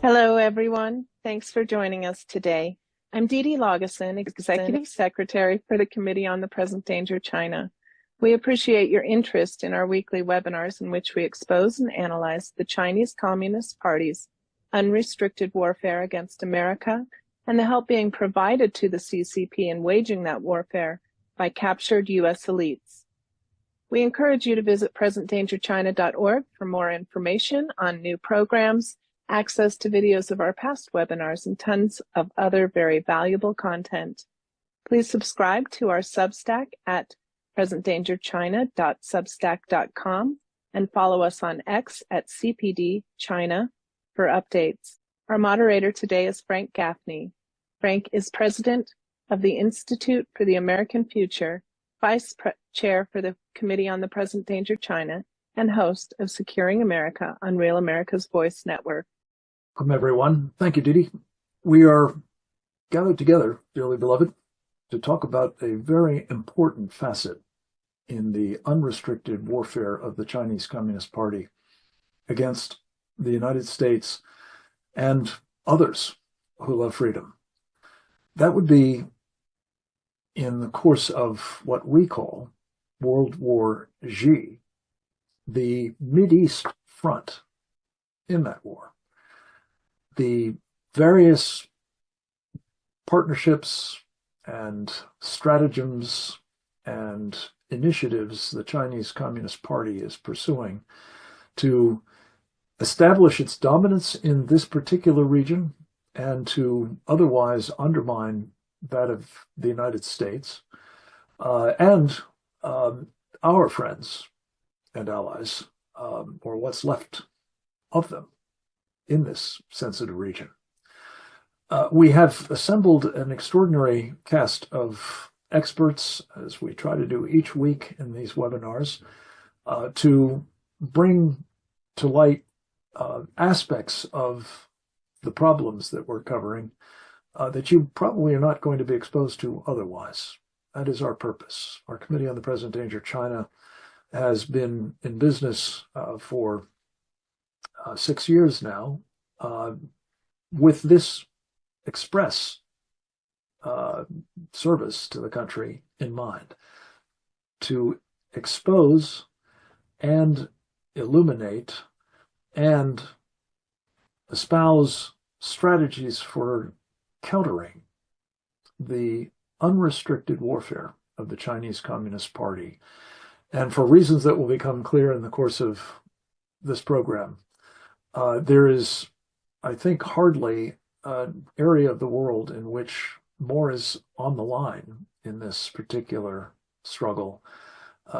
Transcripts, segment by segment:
Hello, everyone. Thanks for joining us today. I'm Dee Dee Lageson, Executive Secretary for the Committee on the Present Danger China. We appreciate your interest in our weekly webinars in which we expose and analyze the Chinese Communist Party's unrestricted warfare against America and the help being provided to the CCP in waging that warfare by captured U.S. elites. We encourage you to visit presentdangerchina.org for more information on new programs, access to videos of our past webinars, and tons of other very valuable content. Please subscribe to our Substack at presentdangerchina.substack.com and follow us on X at CPDChina for updates. Our moderator today is Frank Gaffney. Frank is president of the Institute for the American Future, vice chair for the Committee on the Present Danger China, and host of Securing America on Real America's Voice Network. Welcome, everyone. Thank you, Dee Dee. We are gathered together, dearly beloved, to talk about a very important facet in the unrestricted warfare of the Chinese Communist Party against the United States and others who love freedom. That would be in the course of what we call World War Xi, the Mideast Front in that war. The various partnerships and stratagems and initiatives the Chinese Communist Party is pursuing to establish its dominance in this particular region and to otherwise undermine that of the United States and our friends and allies, or what's left of them in this sensitive region. We have assembled an extraordinary cast of experts, as we try to do each week in these webinars, to bring to light aspects of the problems that we're covering that you probably are not going to be exposed to otherwise. That is our purpose. Our Committee on the Present Danger China has been in business for 6 years now, with this express service to the country in mind, to expose and illuminate and espouse strategies for countering the unrestricted warfare of the Chinese Communist Party. And for reasons that will become clear in the course of this program, there is, I think, hardly an area of the world in which more is on the line in this particular struggle,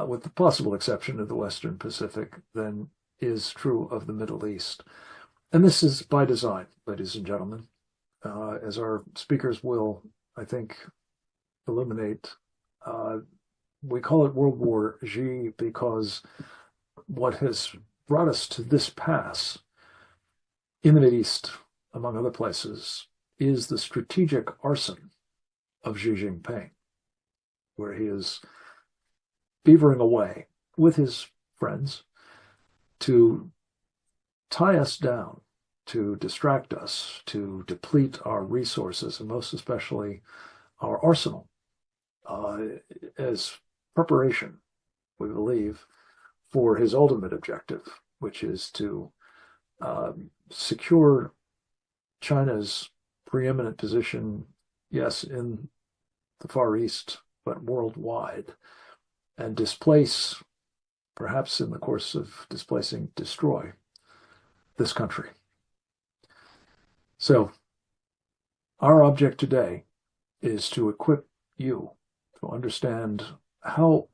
with the possible exception of the Western Pacific, than is true of the Middle East. And this is by design, ladies and gentlemen, as our speakers will, I think, illuminate. We call it World War Xi because what has brought us to this pass in the Mideast, among other places, is the strategic arson of Xi Jinping, where he is beavering away with his friends to tie us down, to distract us, to deplete our resources, and most especially our arsenal, as preparation, we believe, for his ultimate objective, which is to secure China's preeminent position, yes, in the Far East, but worldwide, and displace, perhaps in the course of displacing, destroy this country. So, our object today is to equip you to understand how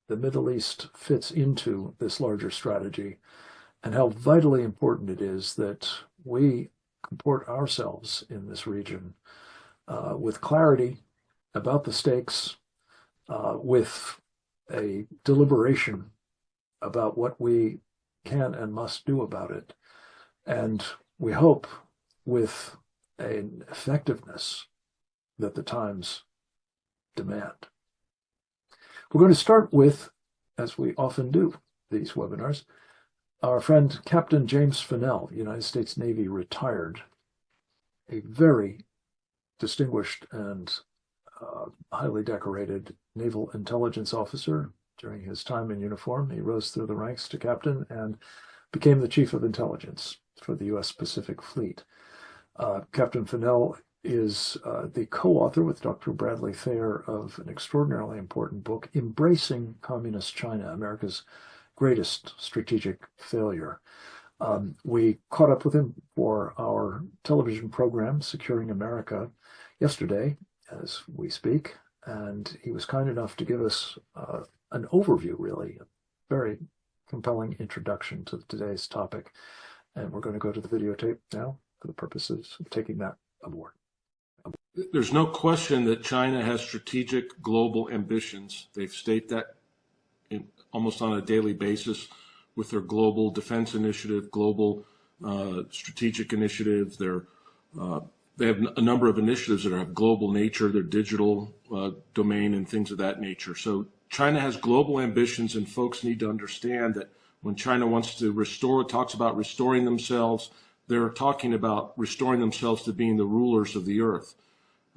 the Middle East fits into this larger strategy and how vitally important it is that we comport ourselves in this region with clarity about the stakes, with a deliberation about what we can and must do about it, and we hope with an effectiveness that the times demand. We're going to start with, as we often do these webinars, Our friend Captain James Fennell, United States Navy retired, a very distinguished and highly decorated naval intelligence officer. During his time in uniform, he rose through the ranks to captain and became the chief of intelligence for the U.S. Pacific Fleet. Captain Fennell is the co-author with Dr. Bradley Thayer of an extraordinarily important book, Embracing Communist China, America's Greatest Strategic Failure. We caught up with him for our television program, Securing America, yesterday as we speak, and he was kind enough to give us an overview, really, a very compelling introduction to today's topic. And we're going to go to the videotape now for the purposes of taking that aboard. There's no question that China has strategic global ambitions. They state that almost on a daily basis with their global defense initiative, global strategic initiative. They have a number of initiatives that have global nature, their digital domain and things of that nature. So China has global ambitions, and folks need to understand that when China wants to restore, talks about restoring themselves, they're talking about restoring themselves to being the rulers of the earth,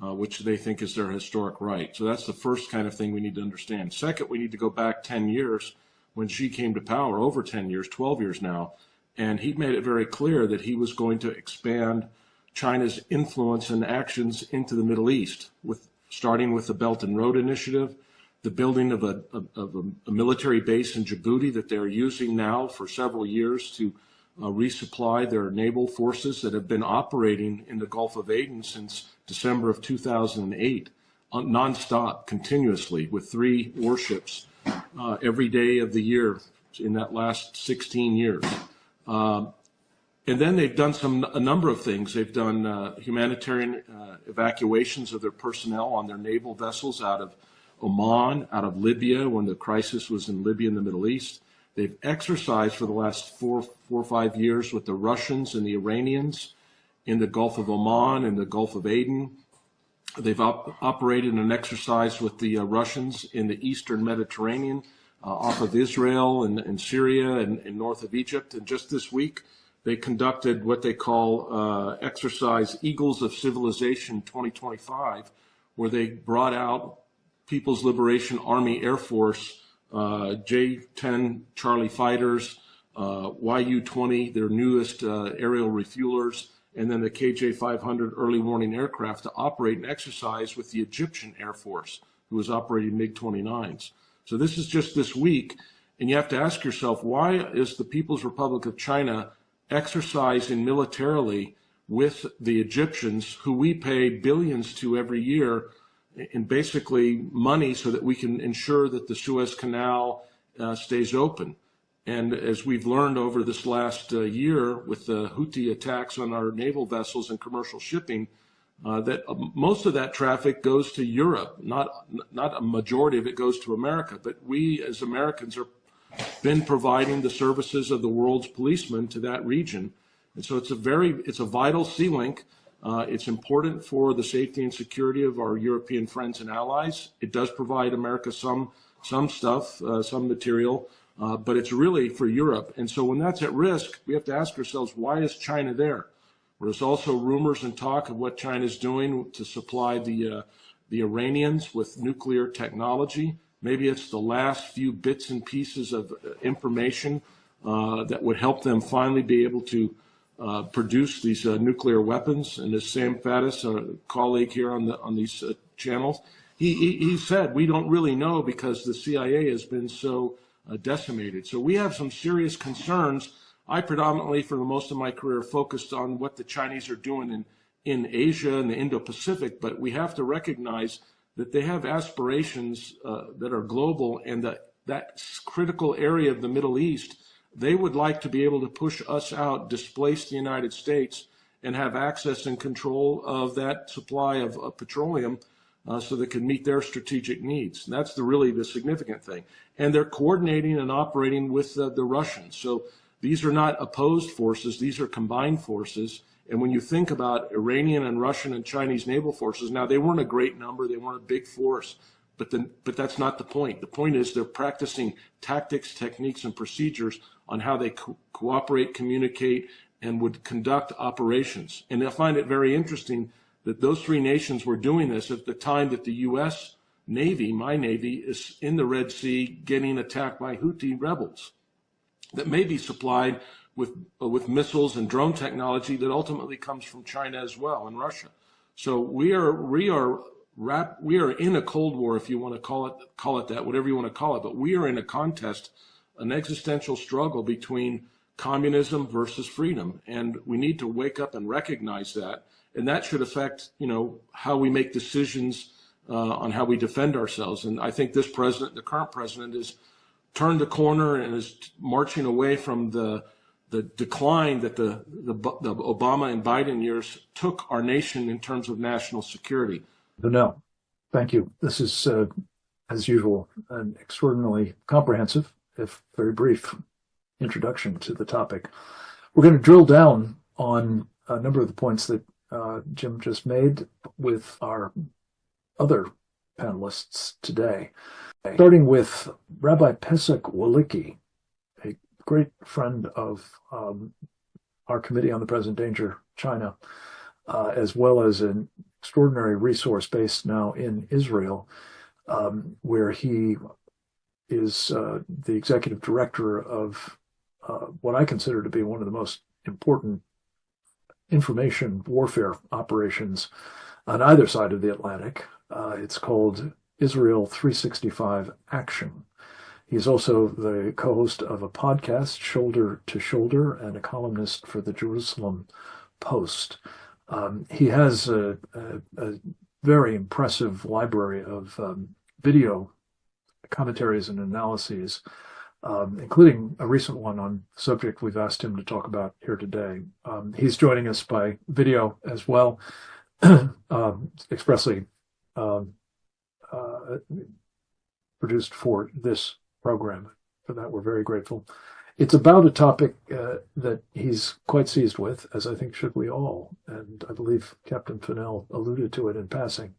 which they think is their historic right. So that's the first kind of thing we need to understand. Second, we need to go back 10 years when Xi came to power, over 10 years, 12 years now, and he made it very clear that he was going to expand China's influence and actions into the Middle East, starting with the Belt and Road Initiative, the building of a military base in Djibouti that they're using now for several years to resupply their naval forces that have been operating in the Gulf of Aden since December of 2008, nonstop, continuously, with 3 warships every day of the year in that last 16 years. And then they've done a number of things. They've done humanitarian evacuations of their personnel on their naval vessels out of Oman, out of Libya, when the crisis was in Libya in the Middle East. They've exercised for the last 4 or 5 years with the Russians and the Iranians in the Gulf of Oman and the Gulf of Aden. They've operated an exercise with the Russians in the Eastern Mediterranean, off of Israel and Syria and north of Egypt. And just this week, they conducted what they call exercise Eagles of Civilization 2025, where they brought out People's Liberation Army Air Force J-10 Charlie fighters, YU-20, their newest aerial refuelers, and then the KJ-500 early warning aircraft to operate and exercise with the Egyptian Air Force, who was operating MiG-29s. So this is just this week, and you have to ask yourself, why is the People's Republic of China exercising militarily with the Egyptians, who we pay billions to every year in basically money so that we can ensure that the Suez Canal stays open? And as we've learned over this last year with the Houthi attacks on our naval vessels and commercial shipping, that most of that traffic goes to Europe, not a majority of it goes to America. But we as Americans have been providing the services of the world's policemen to that region. And so it's a vital sea link. It's important for the safety and security of our European friends and allies. It does provide America some stuff, some material, but it's really for Europe. And so when that's at risk, we have to ask ourselves, why is China there? There's also rumors and talk of what China's doing to supply the Iranians with nuclear technology. Maybe it's the last few bits and pieces of information that would help them finally be able to produce these nuclear weapons. And as Sam Faddis, a colleague here on these channels, he said, we don't really know because the CIA has been so decimated. So we have some serious concerns. I predominantly, for the most of my career, focused on what the Chinese are doing in Asia and the Indo-Pacific, but we have to recognize that they have aspirations that are global, and that critical area of the Middle East, they would like to be able to push us out, displace the United States, and have access and control of that supply of petroleum so they can meet their strategic needs. And that's really the significant thing. And they're coordinating and operating with the Russians. So these are not opposed forces, these are combined forces. And when you think about Iranian and Russian and Chinese naval forces, now they weren't a great number, they weren't a big force, but that's not the point. The point is they're practicing tactics, techniques, and procedures on how they cooperate, communicate, and would conduct operations. And I find it very interesting that those three nations were doing this at the time that the U.S. Navy, my Navy, is in the Red Sea getting attacked by Houthi rebels that may be supplied with missiles and drone technology that ultimately comes from China as well and Russia. So we are in a Cold War, if you want to call it that, whatever you want to call it. But we are in a contest, an existential struggle between communism versus freedom, and we need to wake up and recognize that. And that should affect, how we make decisions on how we defend ourselves. And I think this president, the current president, has turned the corner and is marching away from the decline that the Obama and Biden years took our nation in terms of national security. No, thank you. This is, as usual, an extraordinarily comprehensive, if very brief, introduction to the topic. We're going to drill down on a number of the points that Jim just made with our other panelists today, starting with Rabbi Pesach Walicki, a great friend of our Committee on the Present Danger China, as well as an extraordinary resource based now in Israel, where he is the executive director of what I consider to be one of the most important information warfare operations on either side of the Atlantic. It's called Israel 365 Action. He's also the co-host of a podcast, Shoulder to Shoulder, and a columnist for the Jerusalem Post. He has a very impressive library of video commentaries and analyses, including a recent one on the subject we've asked him to talk about here today. He's joining us by video as well, expressly produced for this program. For that, we're very grateful. It's about a topic that he's quite seized with, as I think should we all, and I believe Captain Fennell alluded to it in passing.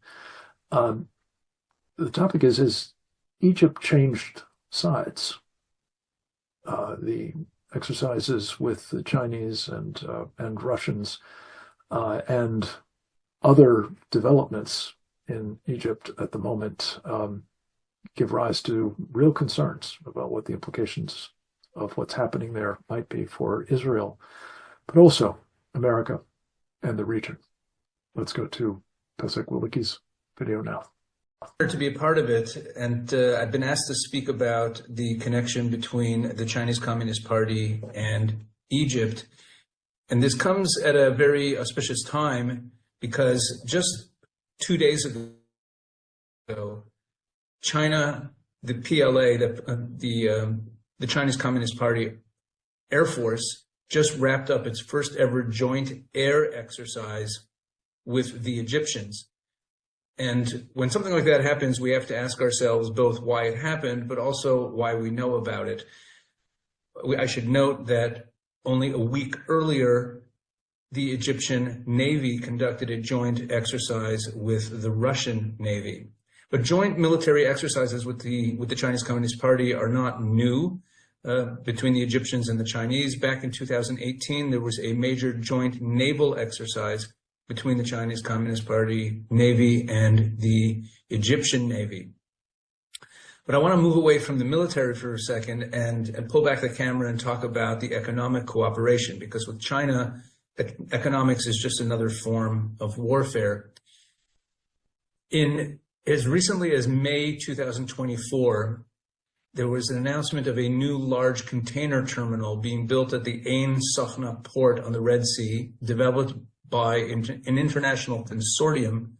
The topic is, has Egypt changed sides? The exercises with the Chinese and Russians and other developments in Egypt at the moment give rise to real concerns about what the implications of what's happening there might be for Israel, but also America and the region. Let's go to Pesach Walicki's video now. To be a part of it, and I've been asked to speak about the connection between the Chinese Communist Party and Egypt, and this comes at a very auspicious time because just 2 days ago, China, the PLA, the Chinese Communist Party Air Force, just wrapped up its first ever joint air exercise with the Egyptians. And when something like that happens, we have to ask ourselves both why it happened, but also why we know about it. I should note that only a week earlier, the Egyptian Navy conducted a joint exercise with the Russian Navy. But joint military exercises with the Chinese Communist Party are not new between the Egyptians and the Chinese. Back in 2018, there was a major joint naval exercise between the Chinese Communist Party Navy and the Egyptian Navy. But I want to move away from the military for a second and pull back the camera and talk about the economic cooperation, because with China, economics is just another form of warfare. In as recently as May 2024, there was an announcement of a new large container terminal being built at the Ain Sokhna port on the Red Sea, developed by an international consortium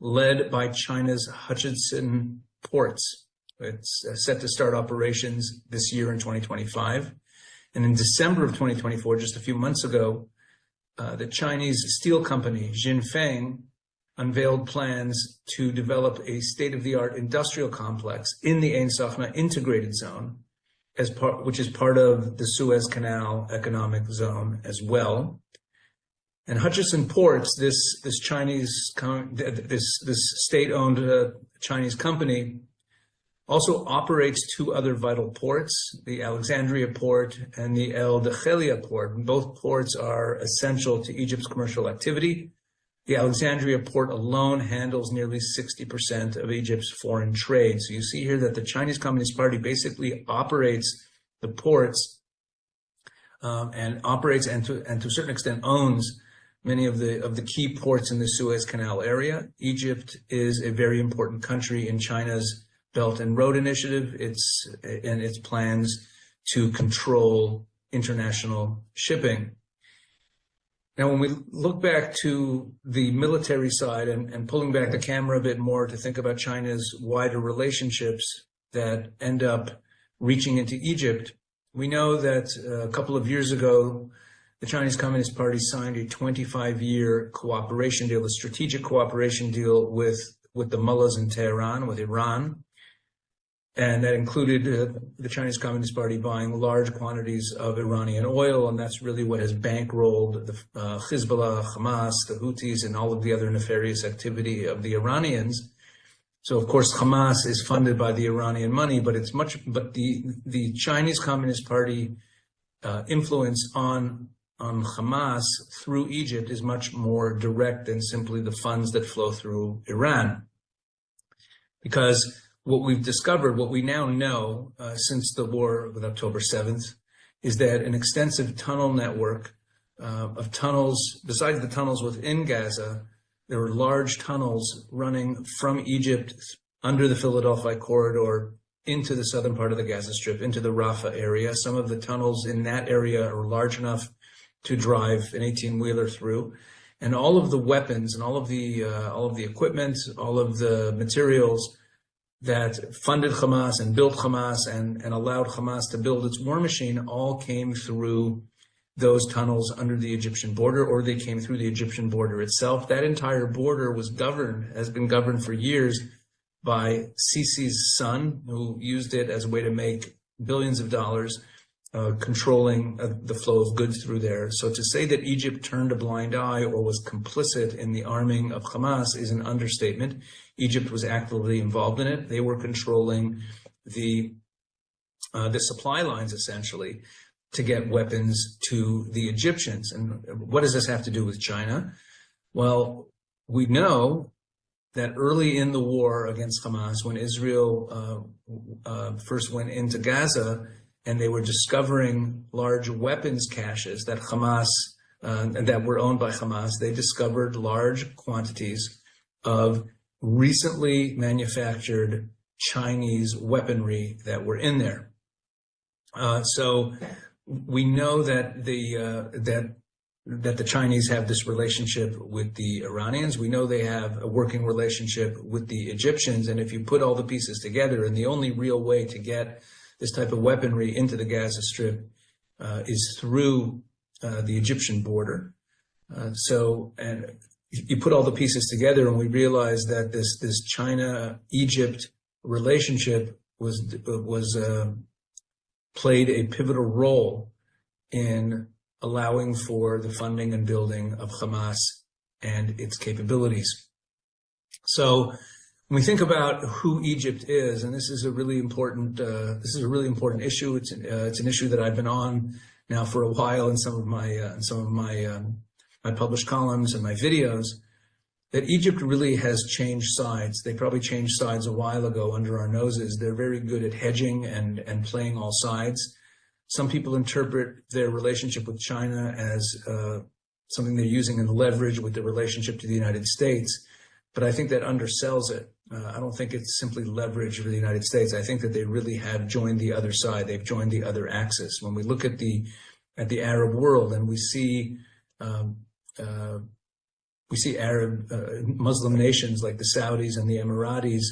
led by China's Hutchinson Ports. It's set to start operations this year in 2025. And in December of 2024, just a few months ago, the Chinese steel company Jinfeng unveiled plans to develop a state-of-the-art industrial complex in the Ain Sokhna integrated zone, which is part of the Suez Canal economic zone as well. And Hutchinson Ports, this state-owned Chinese company, also operates two other vital ports, the Alexandria port and the El Dhehelia port. Both ports are essential to Egypt's commercial activity. The Alexandria port alone handles nearly 60% of Egypt's foreign trade. So you see here that the Chinese Communist Party basically operates the ports and operates and to a certain extent owns many of the key ports in the Suez Canal area. Egypt is a very important country in China's Belt and Road Initiative, and its plans to control international shipping. Now, when we look back to the military side and pulling back the camera a bit more to think about China's wider relationships that end up reaching into Egypt, we know that a couple of years ago, the Chinese Communist Party signed a 25-year cooperation deal, a strategic cooperation deal with the mullahs in Tehran, with Iran. And that included the Chinese Communist Party buying large quantities of Iranian oil, and that's really what has bankrolled the Hezbollah, Hamas, the Houthis, and all of the other nefarious activity of the Iranians. So, of course, Hamas is funded by the Iranian money, but the Chinese Communist Party influence on Hamas through Egypt is much more direct than simply the funds that flow through Iran, because what we've discovered, what we now know since the war of October 7th, is that an extensive tunnel network of tunnels, besides the tunnels within Gaza, there were large tunnels running from Egypt under the Philadelphia corridor into the southern part of the Gaza Strip, into the Rafah area. Some of the tunnels in that area are large enough to drive an 18-wheeler through. And all of the weapons and all of the equipment, all of the materials that funded Hamas and built Hamas and allowed Hamas to build its war machine all came through those tunnels under the Egyptian border, or they came through the Egyptian border itself. That entire border has been governed for years by Sisi's son, who used it as a way to make billions of dollars, controlling the flow of goods through there. So to say that Egypt turned a blind eye or was complicit in the arming of Hamas is an understatement. Egypt was actively involved in it. They were controlling the supply lines, essentially, to get weapons to the Egyptians. And what does this have to do with China? Well, we know that early in the war against Hamas, when Israel first went into Gaza, and they were discovering large weapons caches that Hamas, that were owned by Hamas, they discovered large quantities of recently manufactured Chinese weaponry that were in there. So we know that the Chinese have this relationship with the Iranians. We know they have a working relationship with the Egyptians. And if you put all the pieces together, and the only real way to get this type of weaponry into the Gaza Strip is through the Egyptian border. And you put all the pieces together, and we realize that this China-Egypt relationship played a pivotal role in allowing for the funding and building of Hamas and its capabilities. So when we think about who Egypt is, and this is a really important issue. It's an issue that I've been on now for a while in some of my published columns and my videos. That Egypt really has changed sides. They probably changed sides a while ago under our noses. They're very good at hedging and playing all sides. Some people interpret their relationship with China as something they're using in leverage with the relationship to the United States. But I think that undersells it. I don't think it's simply leverage for the United States. I think that they really have joined the other side. They've joined the other axis. When we look at the Arab world and we see Arab Muslim nations like the Saudis and the Emiratis,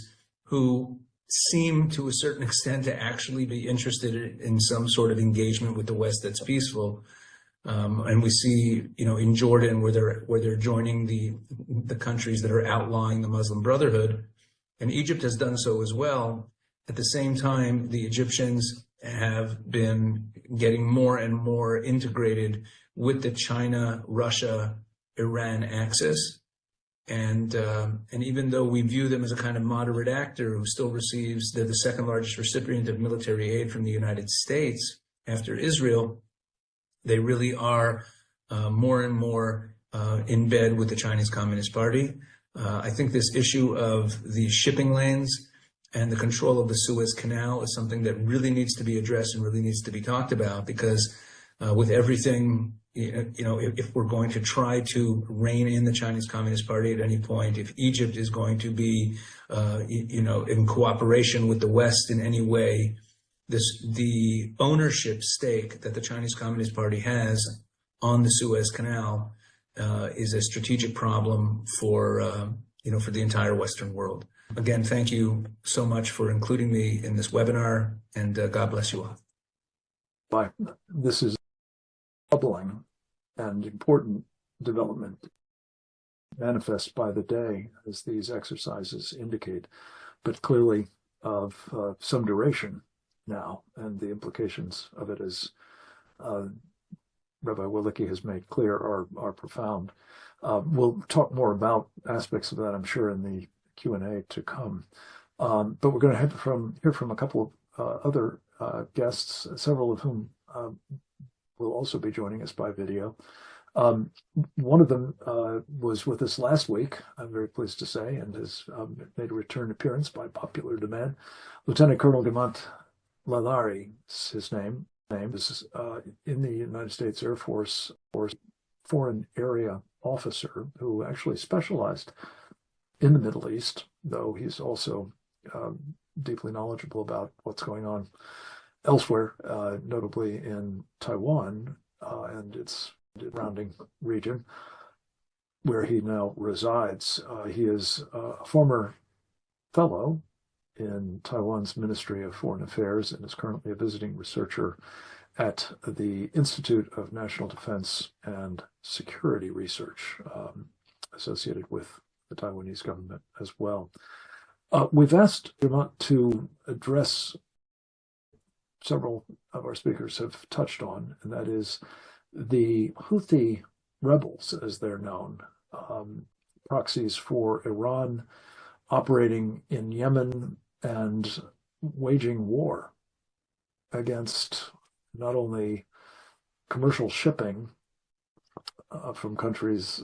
who seem to a certain extent to actually be interested in some sort of engagement with the West that's peaceful. And we see, in Jordan where they're joining the countries that are outlawing the Muslim Brotherhood, and Egypt has done so as well. At the same time, the Egyptians have been getting more and more integrated with the China, Russia, Iran axis. And even though we view them as a kind of moderate actor who still receives, they're the second largest recipient of military aid from the United States after Israel, they really are more and more in bed with the Chinese Communist Party. I think this issue of the shipping lanes and the control of the Suez Canal is something that really needs to be addressed and really needs to be talked about, because with everything, if we're going to try to rein in the Chinese Communist Party at any point, if Egypt is going to be, in cooperation with the West in any way, the ownership stake that the Chinese Communist Party has on the Suez Canal is a strategic problem for the entire Western world. Again, thank you so much for including me in this webinar, and God bless you all. Bye. This is troubling and important development manifest by the day, as these exercises indicate, but clearly of some duration now, and the implications of it, as Rabbi Wilicki has made clear, are profound. We'll talk more about aspects of that, I'm sure, in the Q&A to come. But we're going to hear from a couple of other guests, several of whom will also be joining us by video. One of them was with us last week, I'm very pleased to say, and has made a return appearance by popular demand. Lieutenant Colonel Gemant Lalari is his name. This is in the United States Air Force foreign area officer who actually specialized in the Middle East, though he's also deeply knowledgeable about what's going on elsewhere, notably in Taiwan and its surrounding region, where he now resides. He is a former fellow in Taiwan's Ministry of Foreign Affairs and is currently a visiting researcher at the Institute of National Defense and Security Research, associated with the Taiwanese government as well. We've asked Gemant to address several of our speakers have touched on, and that is the Houthi rebels, as they're known, proxies for Iran, operating in Yemen and waging war against not only commercial shipping from countries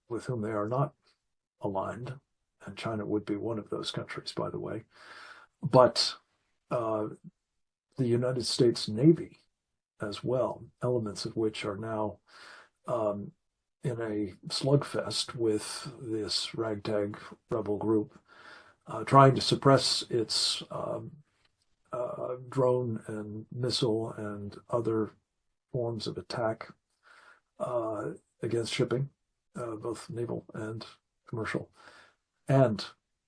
with whom they are not aligned, and China would be one of those countries, by the way, but the United States Navy as well, elements of which are now in a slugfest with this ragtag rebel group, trying to suppress its drone and missile and other forms of attack against shipping, both naval and commercial, and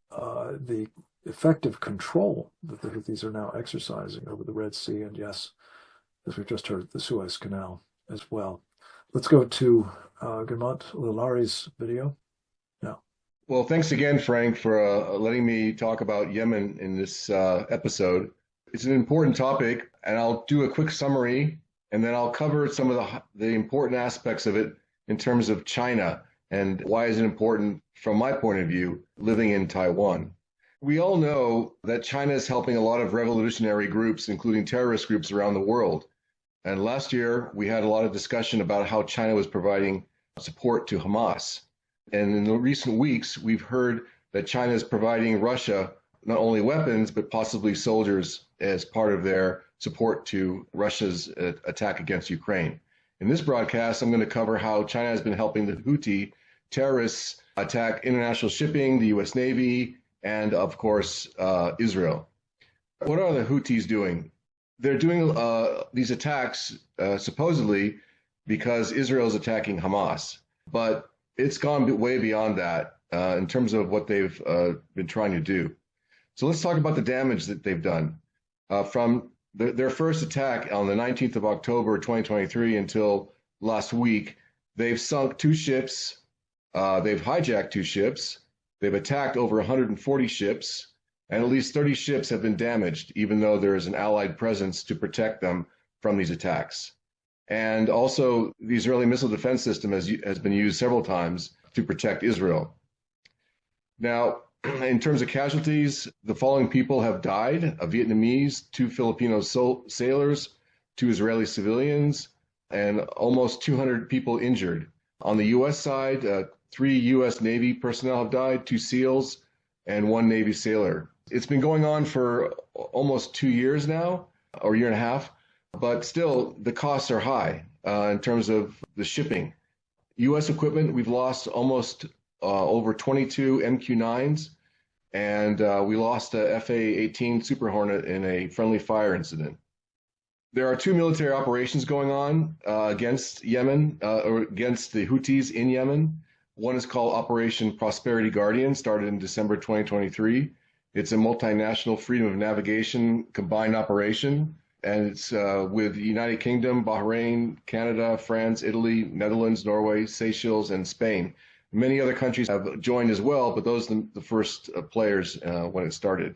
the effective control that the Houthis are now exercising over the Red Sea, and yes, as we've just heard, the Suez Canal as well. Let's go to Gemant Lalari's video now. Well, thanks again, Frank, for letting me talk about Yemen in this episode. It's an important topic, and I'll do a quick summary, and then I'll cover some of the important aspects of it in terms of China and why is it important from my point of view, living in Taiwan. We all know that China is helping a lot of revolutionary groups, including terrorist groups around the world. And last year, we had a lot of discussion about how China was providing support to Hamas. And in the recent weeks, we've heard that China is providing Russia not only weapons, but possibly soldiers as part of their support to Russia's attack against Ukraine. In this broadcast, I'm going to cover how China has been helping the Houthi terrorists attack international shipping, the U.S. Navy, and of course, Israel. What are the Houthis doing? They're doing these attacks supposedly because Israel is attacking Hamas, but it's gone way beyond that in terms of what they've been trying to do. So let's talk about the damage that they've done. From their first attack on the 19th of October, 2023 until last week, they've sunk 2 ships, they've hijacked 2 ships, they've attacked over 140 ships, and at least 30 ships have been damaged, even though there is an allied presence to protect them from these attacks. And also, the Israeli missile defense system has been used several times to protect Israel. Now, in terms of casualties, the following people have died: a Vietnamese, 2 Filipino sailors, 2 Israeli civilians, and almost 200 people injured. On the U.S. side, 3 U.S. Navy personnel have died, 2 SEALs, and 1 Navy sailor. It's been going on for almost 2 years now, or a year and a half, but still the costs are high in terms of the shipping. U.S. equipment, we've lost almost over 22 MQ-9s, and we lost a FA-18 Super Hornet in a friendly fire incident. There are 2 military operations going on against Yemen, or against the Houthis in Yemen. One is called Operation Prosperity Guardian, started in December 2023. It's a multinational freedom of navigation combined operation, and it's with the United Kingdom, Bahrain, Canada, France, Italy, Netherlands, Norway, Seychelles, and Spain. Many other countries have joined as well, but those are the first players when it started.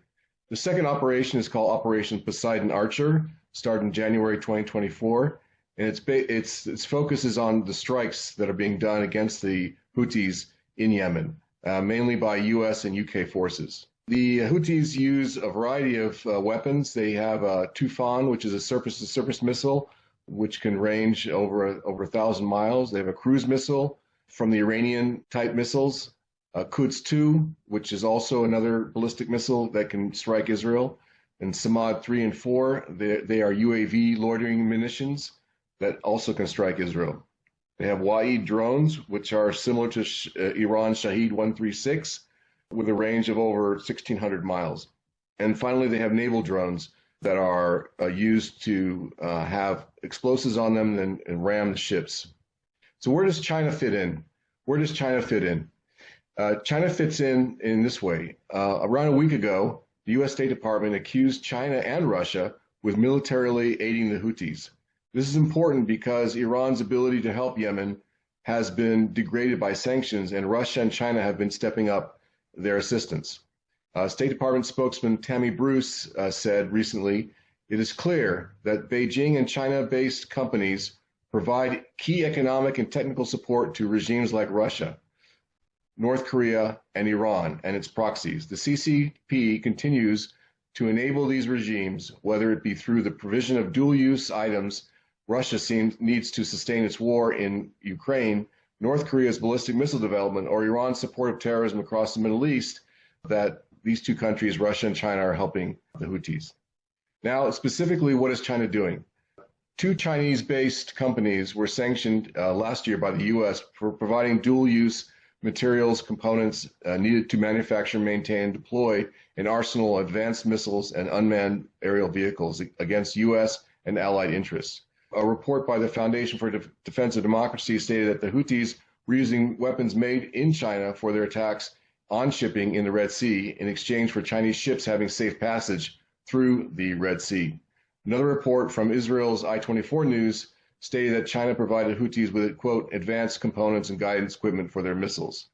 The second operation is called Operation Poseidon Archer, started in January 2024, and its focus is on the strikes that are being done against the Houthis in Yemen, mainly by U.S. and U.K. forces. The Houthis use a variety of weapons. They have a Tufan, which is a surface-to-surface missile, which can range over 1,000 miles. They have a cruise missile from the Iranian-type missiles, Quds-2, which is also another ballistic missile that can strike Israel, and Samad 3 and 4. They are UAV loitering munitions that also can strike Israel. They have Wa'id drones, which are similar to Iran's Shahed 136, with a range of over 1,600 miles. And finally, they have naval drones that are used to have explosives on them and ram the ships. So where does China fit in? China fits in this way. Around a week ago, the U.S. State Department accused China and Russia with militarily aiding the Houthis. This is important because Iran's ability to help Yemen has been degraded by sanctions, and Russia and China have been stepping up their assistance. State Department spokesman Tammy Bruce said recently, "It is clear that Beijing and China-based companies provide key economic and technical support to regimes like Russia, North Korea, and Iran and its proxies. The CCP continues to enable these regimes, whether it be through the provision of dual-use items Russia needs to sustain its war in Ukraine, North Korea's ballistic missile development, or Iran's support of terrorism across the Middle East, that these 2 countries, Russia and China, are helping the Houthis." Now, specifically, what is China doing? 2 Chinese-based companies were sanctioned last year by the U.S. for providing dual-use materials, components needed to manufacture, maintain, and deploy an arsenal of advanced missiles and unmanned aerial vehicles against U.S. and allied interests. A report by the Foundation for Defense of Democracy stated that the Houthis were using weapons made in China for their attacks on shipping in the Red Sea in exchange for Chinese ships having safe passage through the Red Sea. Another report from Israel's I-24 News stated that China provided Houthis with, quote, advanced components and guidance equipment for their missiles.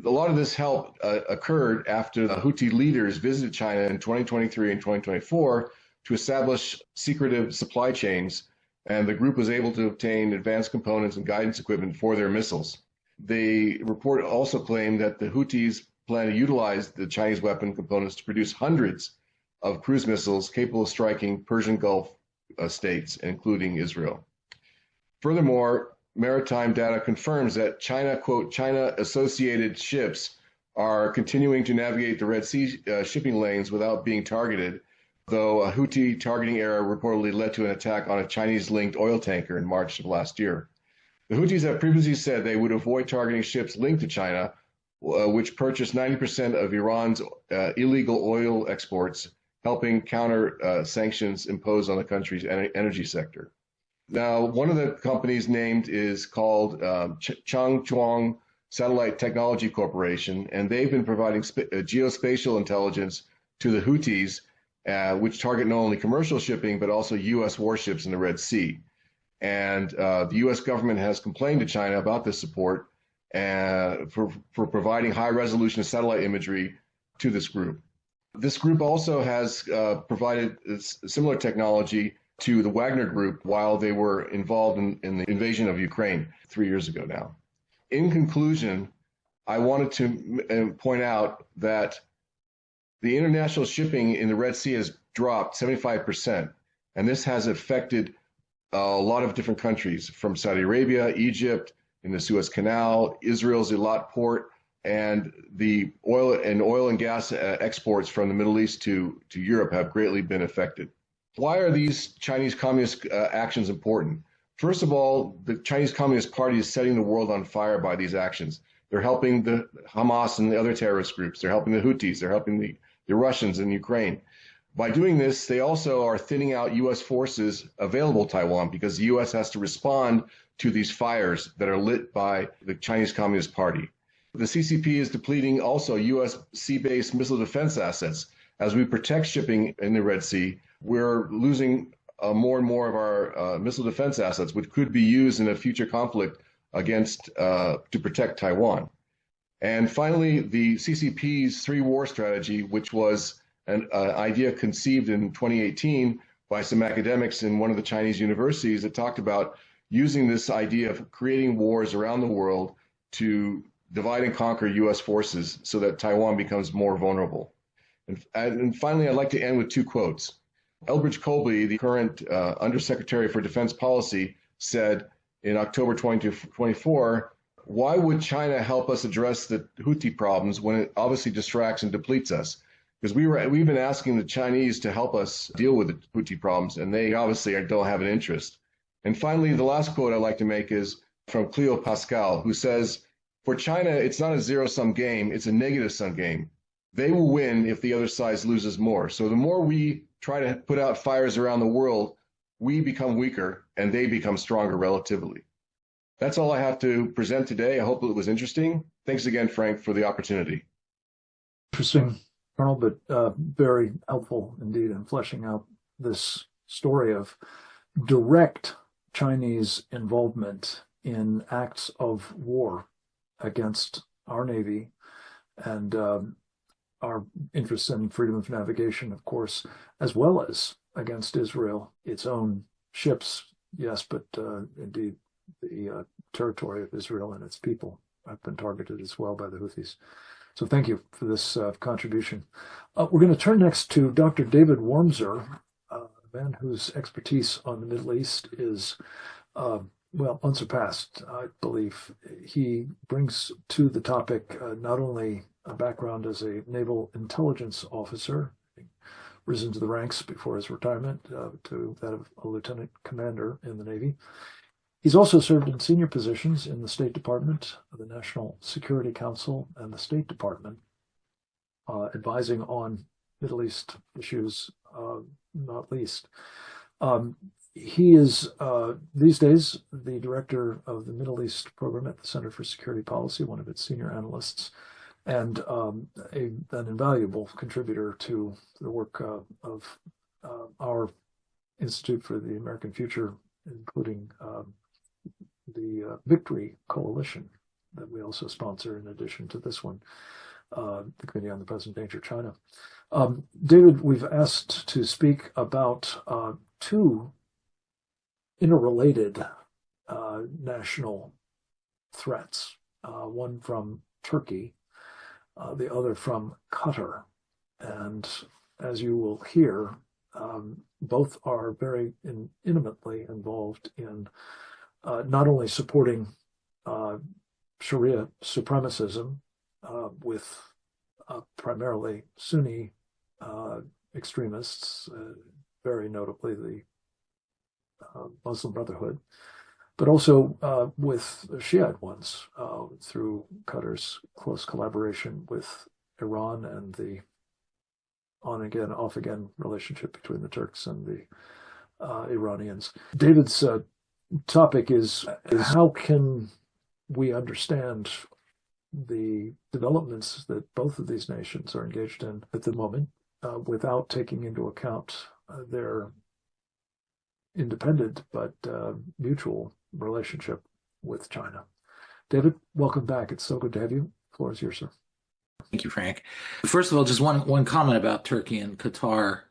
A lot of this help occurred after the Houthi leaders visited China in 2023 and 2024 to establish secretive supply chains, and the group was able to obtain advanced components and guidance equipment for their missiles. The report also claimed that the Houthis plan to utilize the Chinese weapon components to produce hundreds of cruise missiles capable of striking Persian Gulf states, including Israel. Furthermore, maritime data confirms that China, quote, China-associated ships are continuing to navigate the Red Sea shipping lanes without being targeted, though a Houthi targeting error reportedly led to an attack on a Chinese-linked oil tanker in March of last year. The Houthis have previously said they would avoid targeting ships linked to China, which purchased 90% of Iran's illegal oil exports, helping counter sanctions imposed on the country's energy sector. Now, one of the companies named is called Changchuang Satellite Technology Corporation, and they've been providing geospatial intelligence to the Houthis, which target not only commercial shipping, but also U.S. warships in the Red Sea. And the U.S. government has complained to China about this support for providing high-resolution satellite imagery to this group. This group also has provided similar technology to the Wagner Group while they were involved in the invasion of Ukraine 3 years ago now. In conclusion, I wanted to point out that the international shipping in the Red Sea has dropped 75%, and this has affected a lot of different countries, from Saudi Arabia, Egypt, in the Suez Canal, Israel's Eilat port, and the oil and gas exports from the Middle East to Europe have greatly been affected. Why are these Chinese Communist actions important? First of all, the Chinese Communist Party is setting the world on fire by these actions. They're helping the Hamas and the other terrorist groups. They're helping the Houthis. They're helping the Russians in Ukraine. By doing this, they also are thinning out U.S. forces available to Taiwan, because the U.S. has to respond to these fires that are lit by the Chinese Communist Party. The CCP is depleting also U.S. sea-based missile defense assets. As we protect shipping in the Red Sea, we're losing more and more of our missile defense assets, which could be used in a future conflict against to protect Taiwan. And finally, the CCP's three-war strategy, which was an idea conceived in 2018 by some academics in one of the Chinese universities, that talked about using this idea of creating wars around the world to divide and conquer U.S. forces so that Taiwan becomes more vulnerable. And finally, I'd like to end with two quotes. Elbridge Colby, the current Undersecretary for Defense Policy, said in October 2024, "Why would China help us address the Houthi problems when it obviously distracts and depletes us?" Because we've been asking the Chinese to help us deal with the Houthi problems, and they obviously don't have an interest. And finally, the last quote I'd like to make is from Cleo Pascal, who says, "For China, it's not a zero-sum game, it's a negative-sum game. They will win if the other side loses more. So the more we try to put out fires around the world, we become weaker and they become stronger relatively." That's all I have to present today. I hope it was interesting. Thanks again, Frank, for the opportunity. Interesting, Colonel, but very helpful indeed in fleshing out this story of direct Chinese involvement in acts of war against our Navy and our interests in freedom of navigation, of course, as well as against Israel, its own ships, yes, but indeed the territory of Israel and its people have been targeted as well by the Houthis. So thank you for this contribution. We're going to turn next to Dr. David Wormser, a man whose expertise on the Middle East is, well, unsurpassed, I believe. He brings to the topic not only a background as a naval intelligence officer, risen to the ranks before his retirement to that of a lieutenant commander in the Navy. He's also served in senior positions in the State Department, the National Security Council, and the State Department, advising on Middle East issues, not least. He is, these days, the director of the Middle East program at the Center for Security Policy, one of its senior analysts, and an invaluable contributor to the work of our Institute for the American Future, including the Victory Coalition that we also sponsor in addition to this one, the Committee on the Present Danger China. David, we've asked to speak about two interrelated national threats, one from Turkey, the other from Qatar. And as you will hear, both are very intimately involved in not only supporting Sharia supremacism with primarily Sunni extremists, very notably the Muslim Brotherhood, but also with Shiite ones through Qatar's close collaboration with Iran and the on-again, off-again relationship between the Turks and the Iranians. David's topic is how can we understand the developments that both of these nations are engaged in at the moment without taking into account their independent but mutual relationship with China. David, welcome back. It's so good to have you. The floor is yours, sir. Thank you, Frank. First of all, just one comment about Turkey and Qatar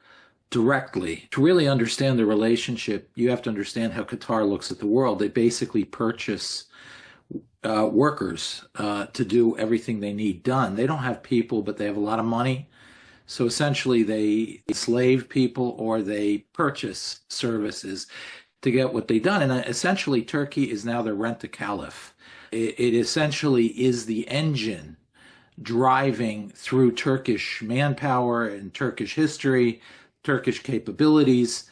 directly. To really understand the relationship, you have to understand how Qatar looks at the world. They basically purchase workers to do everything they need done. They don't have people, but they have a lot of money. So essentially, they enslave people or they purchase services to get what they've done. And essentially, Turkey is now their rent-a-caliph. It essentially is the engine driving through Turkish manpower and Turkish history, Turkish capabilities,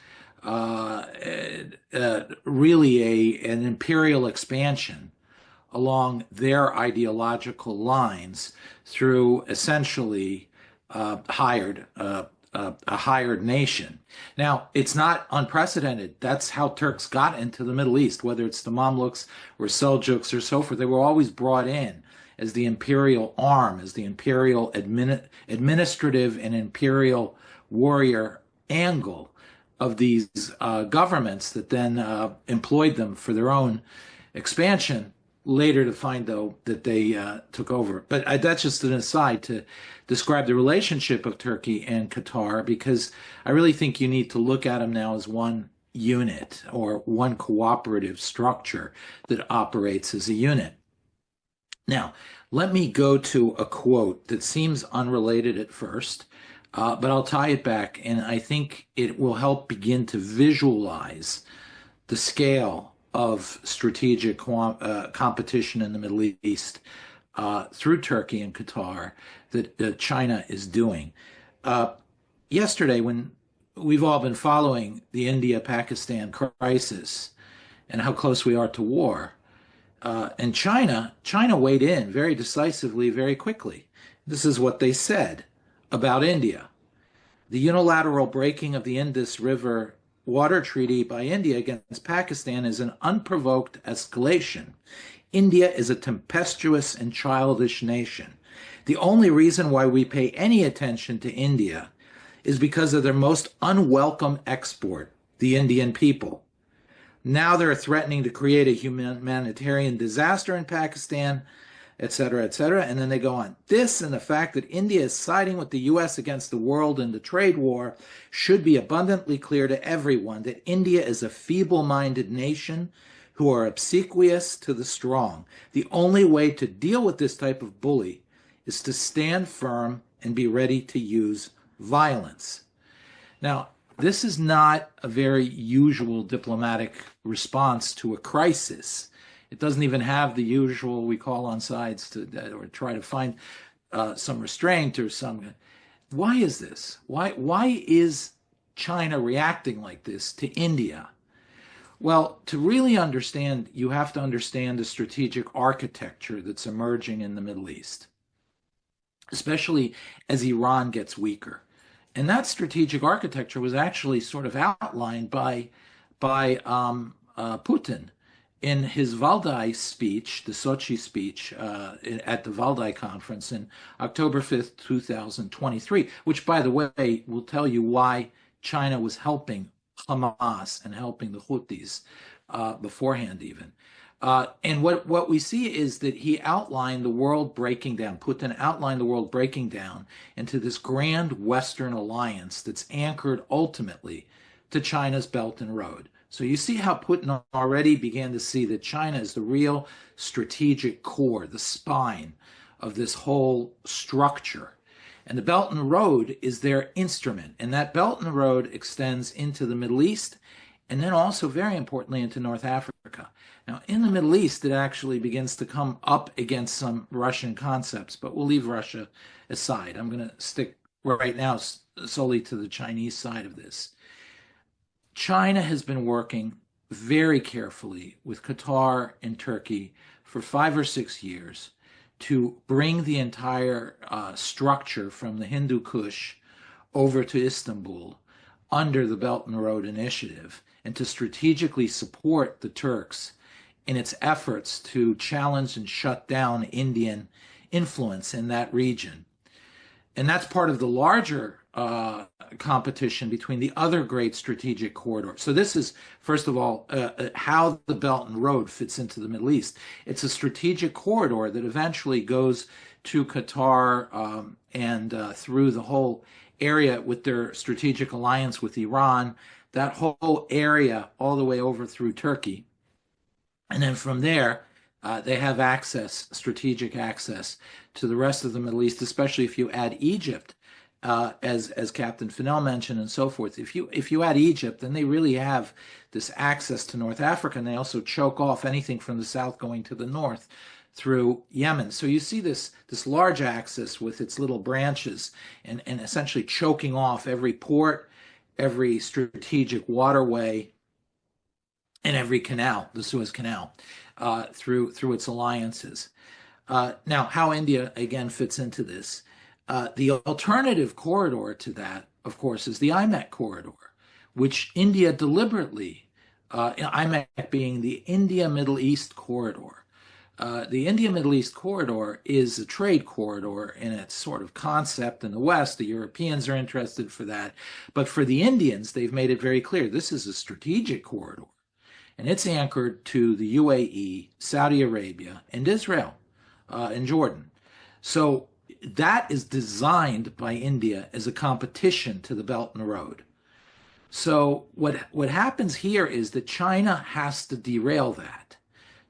really an imperial expansion along their ideological lines through essentially a hired nation. Now, it's not unprecedented. That's how Turks got into the Middle East, whether it's the Mamluks or Seljuks or so forth. They were always brought in as the imperial arm, as the imperial administrative and imperial warrior angle of these governments that then employed them for their own expansion, later to find, though, that they took over. But that's just an aside to describe the relationship of Turkey and Qatar, because I really think you need to look at them now as one unit or one cooperative structure that operates as a unit. Now, let me go to a quote that seems unrelated at first, but I'll tie it back, and I think it will help begin to visualize the scale of strategic competition in the Middle East through Turkey and Qatar that China is doing. Yesterday, when we've all been following the India-Pakistan crisis and how close we are to war, and China weighed in very decisively, very quickly. This is what they said about India. The unilateral breaking of the Indus River water treaty by India against Pakistan is an unprovoked escalation. India is a tempestuous and childish nation. The only reason why we pay any attention to India is because of their most unwelcome export, the Indian people. Now they're threatening to create a humanitarian disaster in Pakistan, etc., etc. And then they go on. This and the fact that India is siding with the U.S. against the world in the trade war should be abundantly clear to everyone that India is a feeble-minded nation who are obsequious to the strong. The only way to deal with this type of bully is to stand firm and be ready to use violence. Now, this is not a very usual diplomatic response to a crisis. It doesn't even have the usual, we call on sides to or try to find some restraint or some. Why is this? Why is China reacting like this to India? Well, to really understand, you have to understand the strategic architecture that's emerging in the Middle East, especially as Iran gets weaker. And that strategic architecture was actually sort of outlined by Putin in his Valdai speech, the Sochi speech at the Valdai conference in October 5th, 2023, which, by the way, will tell you why China was helping Hamas and helping the Houthis beforehand even. And what we see is that he outlined the world breaking down, Putin outlined the world breaking down into this grand Western alliance that's anchored ultimately to China's Belt and Road. So you see how Putin already began to see that China is the real strategic core, the spine of this whole structure. And the Belt and Road is their instrument. And that Belt and Road extends into the Middle East and then also, very importantly, into North Africa. Now, in the Middle East, it actually begins to come up against some Russian concepts, but we'll leave Russia aside. I'm going to stick right now solely to the Chinese side of this. China has been working very carefully with Qatar and Turkey for 5 or 6 years to bring the entire structure from the Hindu Kush over to Istanbul under the Belt and Road Initiative, and to strategically support the Turks in its efforts to challenge and shut down Indian influence in that region. And that's part of the larger competition between the other great strategic corridors. So this is, first of all, how the Belt and Road fits into the Middle East. It's a strategic corridor that eventually goes to Qatar and through the whole area with their strategic alliance with Iran, that whole area all the way over through Turkey. And then from there, they have access, strategic access to the rest of the Middle East, especially if you add Egypt, as Captain Fennell mentioned, and so forth. If you add Egypt, then they really have this access to North Africa, and they also choke off anything from the south going to the north through Yemen. So you see this large axis with its little branches and essentially choking off every port, every strategic waterway, and every canal, the Suez Canal, through its alliances. Now, how India, again, fits into this. The alternative corridor to that, of course, is the IMEC corridor, which India deliberately, IMEC being the India-Middle East corridor. The India-Middle East corridor is a trade corridor in its sort of concept in the West. The Europeans are interested for that. But for the Indians, they've made it very clear this is a strategic corridor. And it's anchored to the UAE, Saudi Arabia, and Israel, and Jordan. So that is designed by India as a competition to the Belt and Road. So what happens here is that China has to derail that.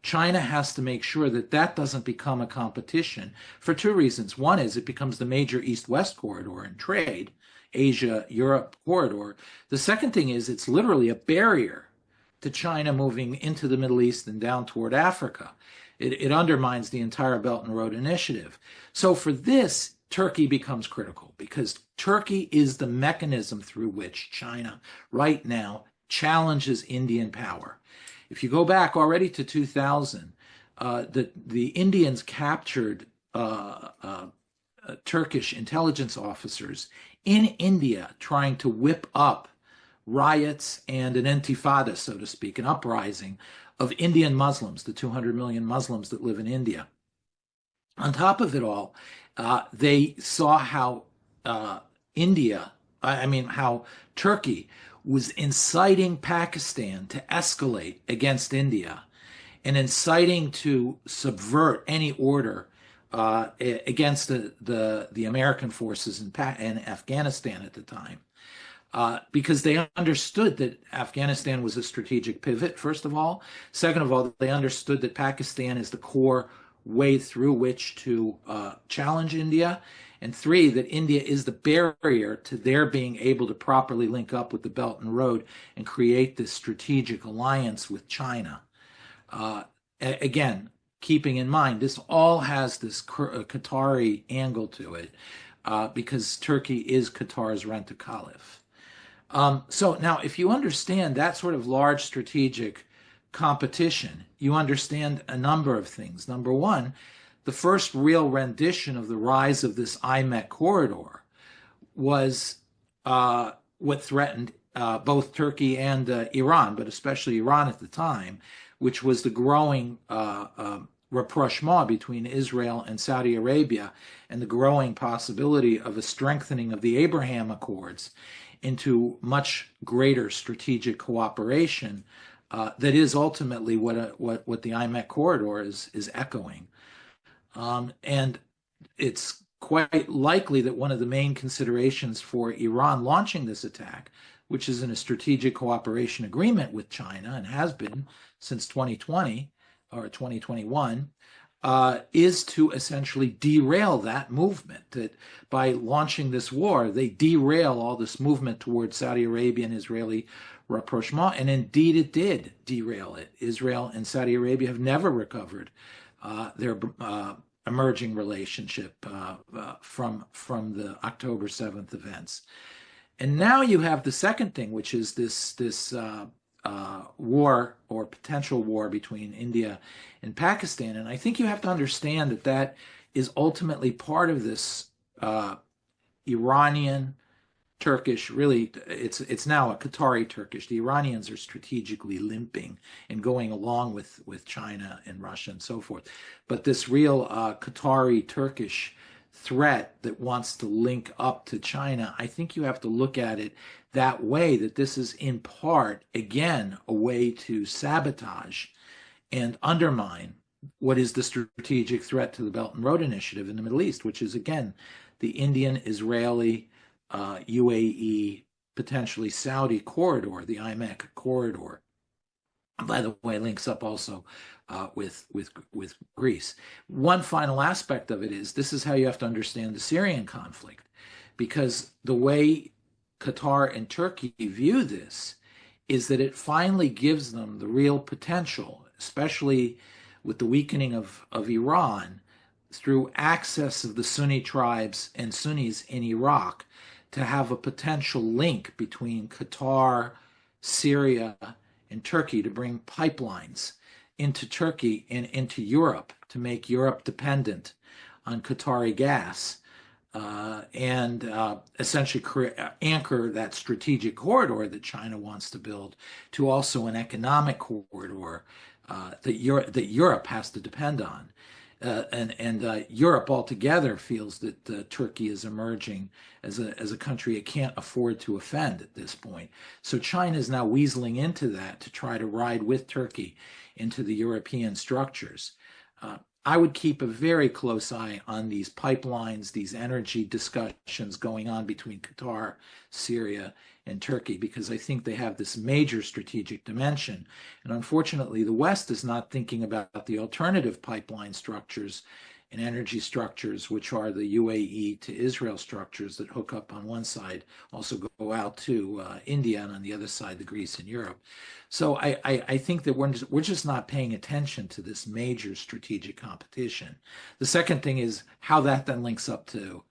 China has to make sure that that doesn't become a competition for two reasons. One is it becomes the major east-west corridor in trade, Asia-Europe corridor. The second thing is it's literally a barrier to China moving into the Middle East and down toward Africa. It undermines the entire Belt and Road Initiative. So for this, Turkey becomes critical because Turkey is the mechanism through which China right now challenges Indian power. If you go back already to 2000, the Indians captured Turkish intelligence officers in India trying to whip up riots and an intifada, so to speak, an uprising of Indian Muslims, the 200 million Muslims that live in India. On top of it all, they saw how how Turkey was inciting Pakistan to escalate against India and inciting to subvert any order against the American forces in Afghanistan at the time. Because they understood that Afghanistan was a strategic pivot, first of all. Second of all, they understood that Pakistan is the core way through which to challenge India. And three, that India is the barrier to their being able to properly link up with the Belt and Road and create this strategic alliance with China. Again, keeping in mind, this all has this Qatari angle to it because Turkey is Qatar's rent-a-caliph. So now, if you understand that sort of large strategic competition, you understand a number of things. Number one, the first real rendition of the rise of this IMEC corridor was what threatened both Turkey and Iran, but especially Iran at the time, which was the growing rapprochement between Israel and Saudi Arabia and the growing possibility of a strengthening of the Abraham Accords into much greater strategic cooperation that is ultimately what the IMEC corridor is echoing. And it's quite likely that one of the main considerations for Iran launching this attack, which is in a strategic cooperation agreement with China and has been since 2020 or 2021, is to essentially derail that movement. That by launching this war, they derail all this movement towards Saudi Arabian Israeli rapprochement, and indeed it did derail it. Israel and Saudi Arabia have never recovered their emerging relationship from the October 7th events. And now you have the second thing, which is this war or potential war between India and Pakistan. And I think you have to understand that that is ultimately part of this Iranian Turkish, really, it's now a Qatari Turkish. The Iranians are strategically limping and going along with China and Russia and so forth. But this real Qatari Turkish threat that wants to link up to China, I think you have to look at it that way, that this is in part, again, a way to sabotage and undermine what is the strategic threat to the Belt and Road Initiative in the Middle East, which is, again, the Indian-Israeli UAE, potentially Saudi corridor, the IMEC corridor. By the way, links up also with Greece. One final aspect of it is this is how you have to understand the Syrian conflict, because the way Qatar and Turkey view this is that it finally gives them the real potential, especially with the weakening of Iran, through access of the Sunni tribes and Sunnis in Iraq, to have a potential link between Qatar, Syria, and Turkey, to bring pipelines into Turkey and into Europe, to make Europe dependent on Qatari gas, and essentially anchor that strategic corridor that China wants to build to also an economic corridor that Europe has to depend on. And Europe altogether feels that Turkey is emerging as a country it can't afford to offend at this point. So China is now weaseling into that to try to ride with Turkey into the European structures. I would keep a very close eye on these pipelines, these energy discussions going on between Qatar, Syria, and Turkey, because I think they have this major strategic dimension. And unfortunately, the West is not thinking about the alternative pipeline structures and energy structures, which are the UAE to Israel structures that hook up on one side, also go out to India, and on the other side, the Greece and Europe. So I think that we're just not paying attention to this major strategic competition. The second thing is how that then links up to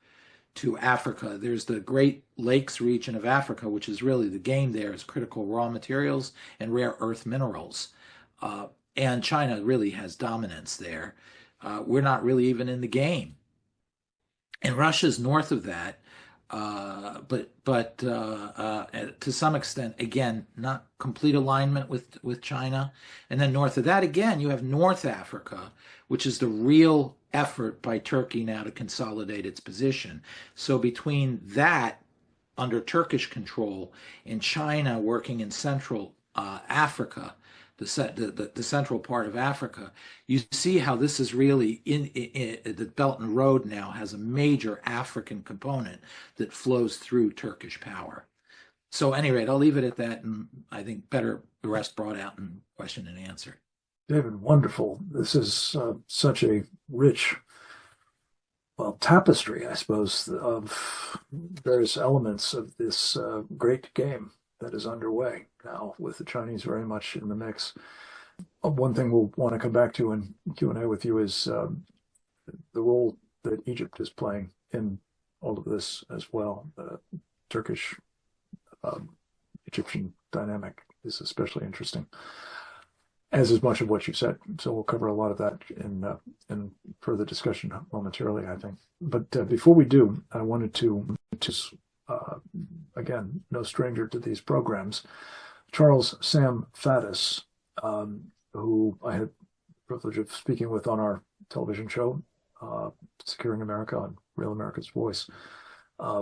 Africa. There's the Great Lakes region of Africa, which is really the game there, is critical raw materials and rare earth minerals. And China really has dominance there. We're not really even in the game. And Russia's north of that, but to some extent, again, not complete alignment with China. And then north of that, again, you have North Africa, which is the real effort by Turkey now to consolidate its position. So between that, under Turkish control, and China working in Central Africa, the central part of Africa, you see how this is really the Belt and Road now has a major African component that flows through Turkish power. So at any rate, I'll leave it at that, and I think better the rest brought out in question and answer. David, wonderful. This is such a rich, tapestry, I suppose, of various elements of this great game that is underway now, with the Chinese very much in the mix. One thing we'll want to come back to in Q&A with you is the role that Egypt is playing in all of this as well. The Turkish-Egyptian dynamic is especially interesting, as is much of what you said. So we'll cover a lot of that in further discussion momentarily, I think. But before we do, I wanted to again, no stranger to these programs, Charles Sam Faddis, who I had the privilege of speaking with on our television show, Securing America on Real America's Voice,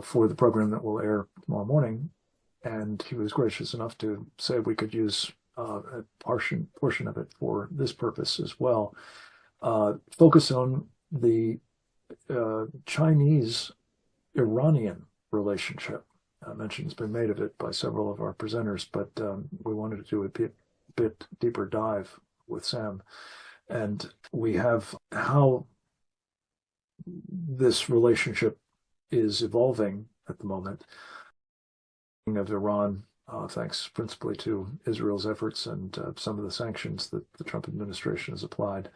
for the program that will air tomorrow morning. And he was gracious enough to say we could use a portion of it for this purpose as well. Focus on the Chinese-Iranian relationship. Mention's been made of it by several of our presenters, but we wanted to do a bit deeper dive with Sam. And we have how this relationship is evolving at the moment of Iran, thanks principally to Israel's efforts and some of the sanctions that the Trump administration has applied.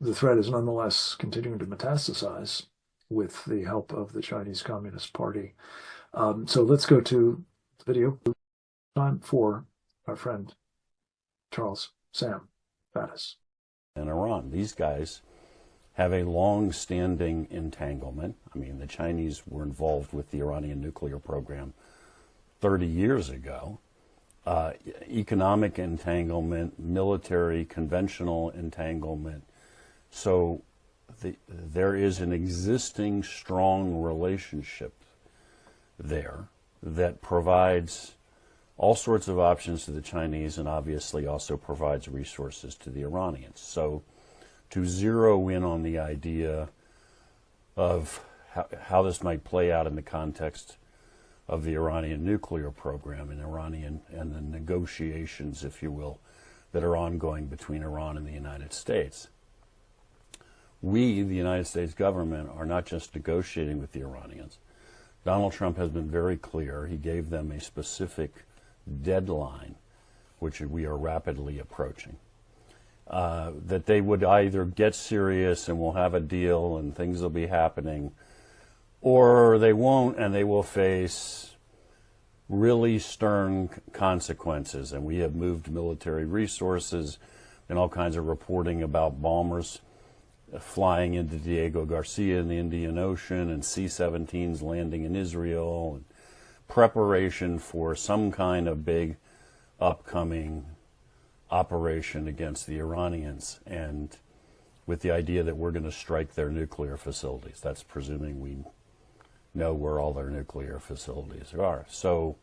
The threat is nonetheless continuing to metastasize with the help of the Chinese Communist Party. So let's go to the video. Time for our friend Charles Sam Faddis. In Iran, these guys have a long-standing entanglement. I mean, the Chinese were involved with the Iranian nuclear program 30 years ago. Economic entanglement, military, conventional entanglement. So there is an existing strong relationship there that provides all sorts of options to the Chinese and obviously also provides resources to the Iranians. So to zero in on the idea of how this might play out in the context of the Iranian nuclear program and the negotiations, if you will, that are ongoing between Iran and the United States. We, the United States government, are not just negotiating with the Iranians. Donald Trump has been very clear. He gave them a specific deadline, which we are rapidly approaching, that they would either get serious and we'll have a deal and things will be happening, or they won't and they will face really stern consequences. And we have moved military resources and all kinds of reporting about bombers flying into Diego Garcia in the Indian Ocean and C-17s landing in Israel, and preparation for some kind of big upcoming operation against the Iranians, and with the idea that we're going to strike their nuclear facilities. That's presuming we know where all their nuclear facilities are. So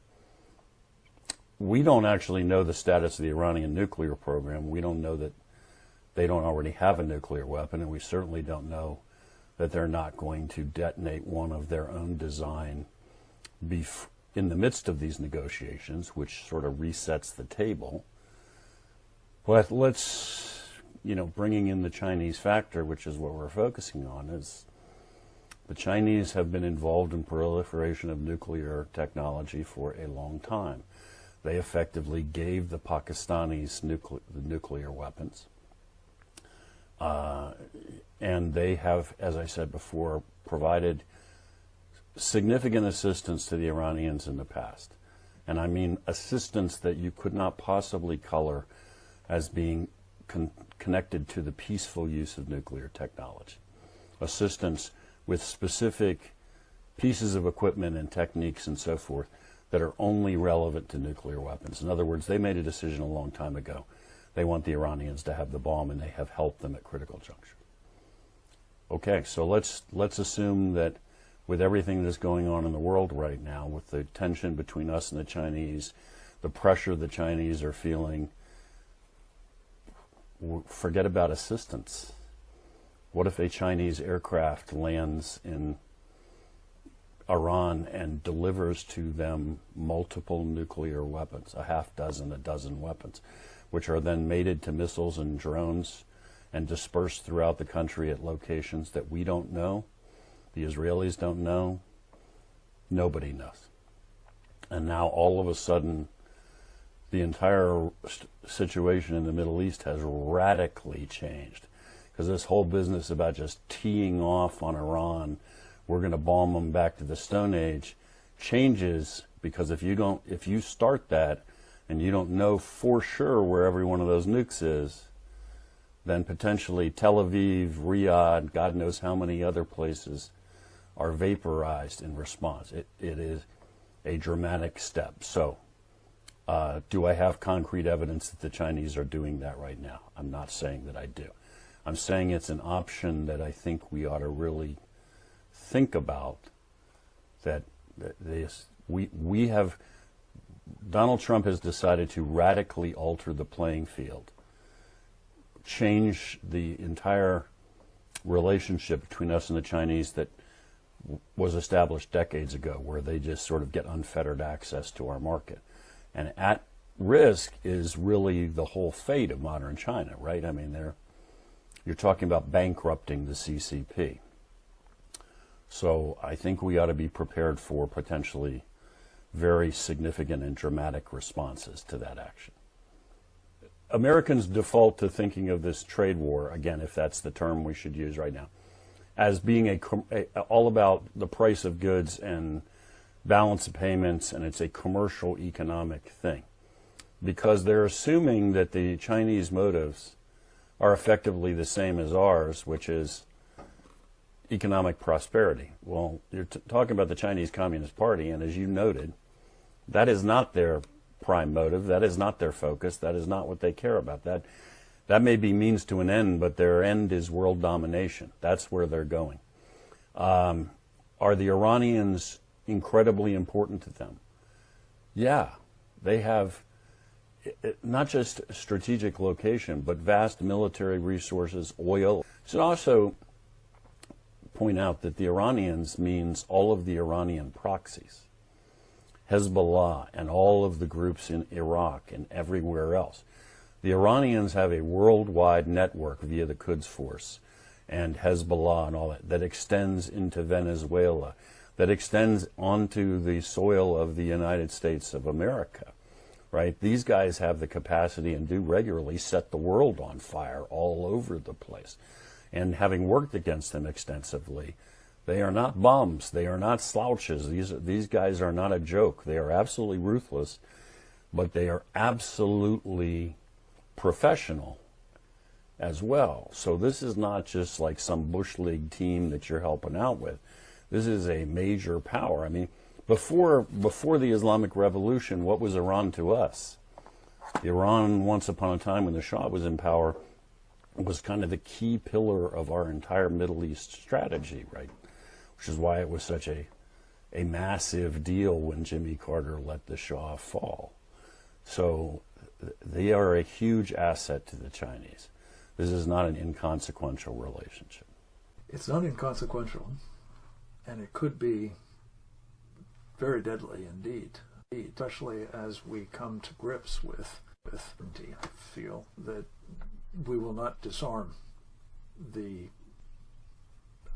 we don't actually know the status of the Iranian nuclear program. We don't know that they don't already have a nuclear weapon, and we certainly don't know that they're not going to detonate one of their own design in the midst of these negotiations, which sort of resets the table. But let's, bringing in the Chinese factor, which is what we're focusing on, is the Chinese have been involved in proliferation of nuclear technology for a long time. They effectively gave the Pakistanis the nuclear weapons. And they have, as I said before, provided significant assistance to the Iranians in the past. And I mean assistance that you could not possibly color as being connected to the peaceful use of nuclear technology. Assistance with specific pieces of equipment and techniques and so forth that are only relevant to nuclear weapons. In other words, they made a decision a long time ago. They want the Iranians to have the bomb, and they have helped them at critical junctures. Okay, so let's assume that with everything that's going on in the world right now, with the tension between us and the Chinese, the pressure the Chinese are feeling, forget about assistance. What if a Chinese aircraft lands in Iran and delivers to them multiple nuclear weapons, a dozen weapons, which are then mated to missiles and drones and dispersed throughout the country at locations that we don't know, the Israelis don't know, nobody knows. And now all of a sudden, the entire situation in the Middle East has radically changed, because this whole business about just teeing off on Iran, we're going to bomb them back to the Stone Age, changes, because if you start that and you don't know for sure where every one of those nukes is, then potentially Tel Aviv, Riyadh, God knows how many other places are vaporized in response. It is a dramatic step. So do I have concrete evidence that the Chinese are doing that right now? I'm not saying that I do. I'm saying it's an option that I think we ought to really think about, that we have, Donald Trump has decided to radically alter the playing field, change the entire relationship between us and the Chinese that was established decades ago, where they just sort of get unfettered access to our market. And at risk is really the whole fate of modern China, right? I mean, you're talking about bankrupting the CCP. So I think we ought to be prepared for potentially very significant and dramatic responses to that action. Americans default to thinking of this trade war, again, if that's the term we should use right now, as being all about the price of goods and balance of payments, and it's a commercial economic thing, because they're assuming that the Chinese motives are effectively the same as ours, which is economic prosperity. Well, you're talking about the Chinese Communist Party, and as you noted, that is not their prime motive. That is not their focus. That is not what they care about. That may be means to an end, but their end is world domination. That's where they're going. Are the Iranians incredibly important to them? Yeah, they have not just strategic location, but vast military resources, oil. I should also point out that the Iranians means all of the Iranian proxies. Hezbollah and all of the groups in Iraq and everywhere else. The Iranians have a worldwide network via the Quds Force and Hezbollah and all that extends into Venezuela, that extends onto the soil of the United States of America, right? These guys have the capacity and do regularly set the world on fire all over the place. And having worked against them extensively, they are not bums. They are not slouches. These guys are not a joke. They are absolutely ruthless, but they are absolutely professional as well. So this is not just like some Bush League team that you're helping out with. This is a major power. I mean, before the Islamic Revolution, what was Iran to us? Iran, once upon a time when the Shah was in power, was kind of the key pillar of our entire Middle East strategy, right? Which is why it was such a massive deal when Jimmy Carter let the Shah fall. So they are a huge asset to the Chinese. This is not an inconsequential relationship. It's not inconsequential, and it could be very deadly indeed, especially as we come to grips with certainty. I feel that we will not disarm the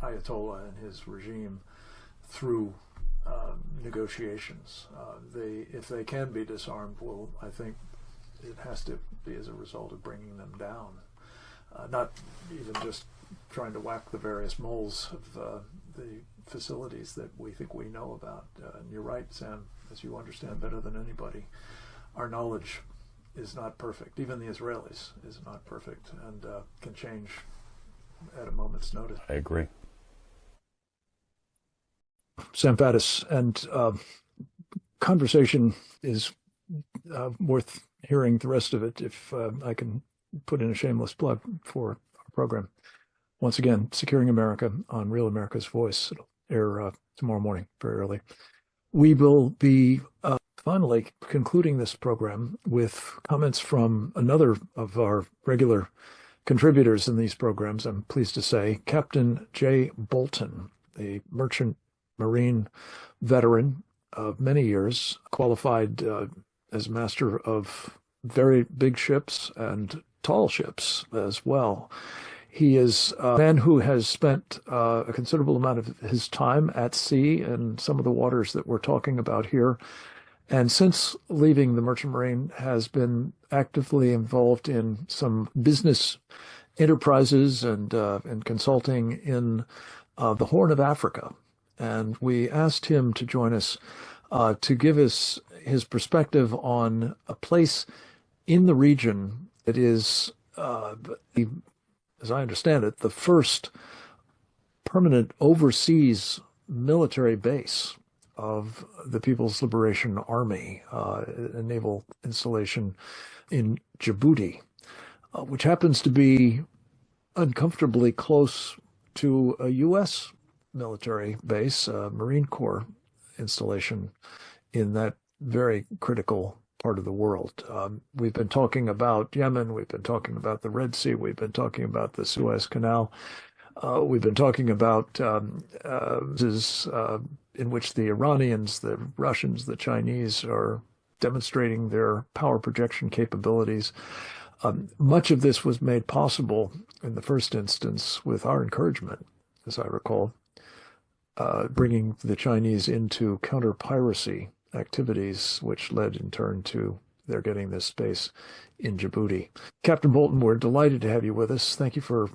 Ayatollah and his regime through negotiations. If they can be disarmed, well, I think it has to be as a result of bringing them down, not even just trying to whack the various moles of the facilities that we think we know about. And you're right, Sam, as you understand better than anybody, our knowledge is not perfect. Even the Israelis is not perfect and can change at a moment's notice. I agree. Sam Faddis, and conversation is worth hearing the rest of it if I can put in a shameless plug for our program. Once again, Securing America on Real America's Voice. It'll air tomorrow morning, very early. We will be finally concluding this program with comments from another of our regular contributors in these programs, I'm pleased to say, Captain Jay Bolton, a merchant Marine veteran of many years, qualified as master of very big ships and tall ships as well. He is a man who has spent a considerable amount of his time at sea in some of the waters that we're talking about here. And since leaving the Merchant Marine, has been actively involved in some business enterprises and consulting in the Horn of Africa. And we asked him to join us to give us his perspective on a place in the region that is, as I understand it, the first permanent overseas military base of the People's Liberation Army, a naval installation in Djibouti, which happens to be uncomfortably close to a U.S. military base, a Marine Corps installation in that very critical part of the world. We've been talking about Yemen, we've been talking about the Red Sea, we've been talking about the Suez Canal, we've been talking about in which the Iranians, the Russians, the Chinese are demonstrating their power projection capabilities. Much of this was made possible in the first instance with our encouragement, as I recall, bringing the Chinese into counter-piracy activities, which led in turn to their getting this space in Djibouti. Captain Bolton, we're delighted to have you with us. Thank you for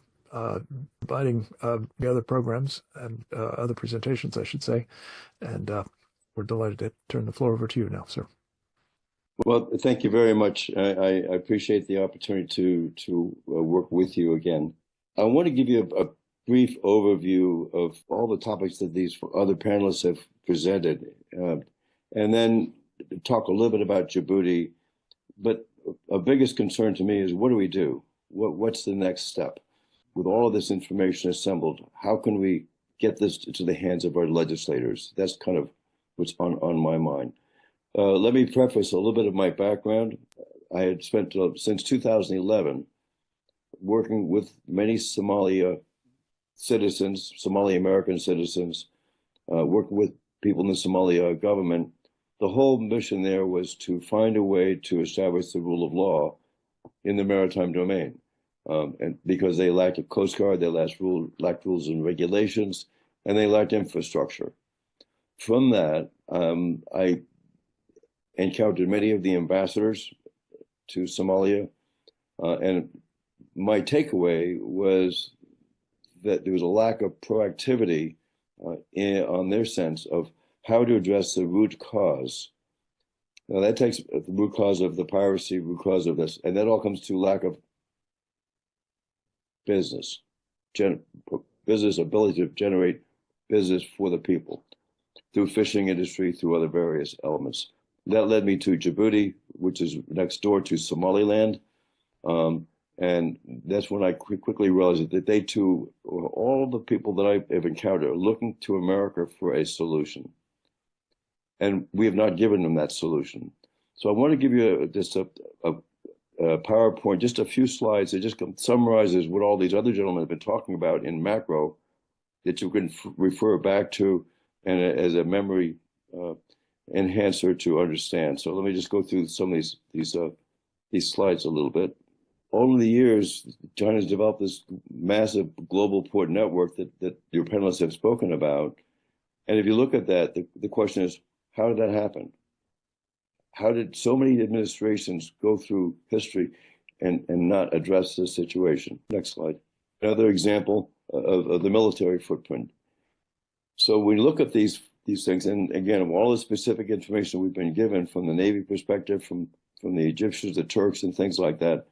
providing the other programs and other presentations, I should say. And we're delighted to turn the floor over to you now, sir. Well, thank you very much. I appreciate the opportunity to work with you again. I want to give you a brief overview of all the topics that these other panelists have presented, and then talk a little bit about Djibouti. But a biggest concern to me is, what do we do? What's the next step? With all of this information assembled, how can we get this to the hands of our legislators? That's kind of what's on my mind. Let me preface a little bit of my background. I had spent since 2011 working with many Somali American citizens, working with people in the Somali government The whole mission there was to find a way to establish the rule of law in the maritime domain. And because they lacked a coast guard, they lacked rules and regulations, and they lacked infrastructure. From that, I encountered many of the ambassadors to Somalia, and my takeaway was that there was a lack of proactivity on their sense of how to address the root cause. Now that takes the root cause of the piracy, root cause of this, and that all comes to lack of business ability to generate business for the people through fishing industry, through other various elements. That led me to Djibouti, which is next door to Somaliland. And that's when I quickly realized that they too, all the people that I have encountered, are looking to America for a solution. And we have not given them that solution. So I want to give you just a PowerPoint, just a few slides that just summarizes what all these other gentlemen have been talking about in macro that you can refer back to and as a memory enhancer to understand. So let me just go through some of these slides a little bit. Over the years, China's developed this massive global port network that your panelists have spoken about. And if you look at that, the question is, how did that happen? How did so many administrations go through history and not address this situation? Next slide. Another example of the military footprint. So we look at these things, and again, all the specific information we've been given from the Navy perspective, from the Egyptians, the Turks, and things like that,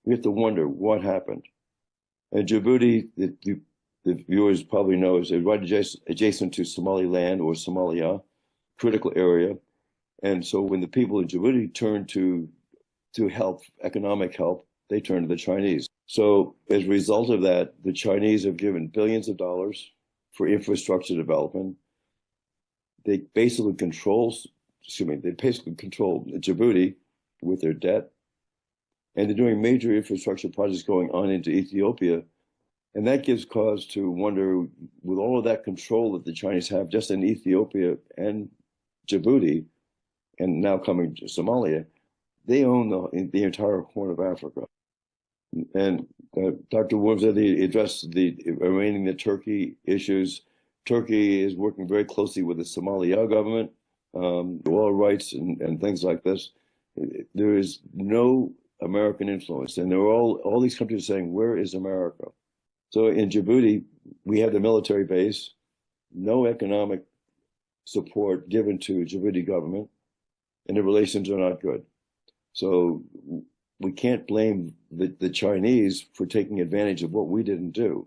we have to wonder what happened. And Djibouti, the viewers probably know, is right adjacent to Somaliland or Somalia, critical area. And so when the people in Djibouti turn to help, economic help, they turn to the Chinese. So as a result of that, the Chinese have given billions of dollars for infrastructure development. They basically control Djibouti with their debt. And they're doing major infrastructure projects going on into Ethiopia. And that gives cause to wonder, with all of that control that the Chinese have just in Ethiopia and Djibouti, and now coming to Somalia, they own the entire Horn of Africa. And Dr. Wormsed addressed the Iranian and Turkey issues. Turkey is working very closely with the Somalia government, oil rights and things like this. There is no American influence, and there are all these countries saying, where is America? So in Djibouti, we have the military base, no economic support given to Djibouti government, and the relations are not good. So we can't blame the Chinese for taking advantage of what we didn't do.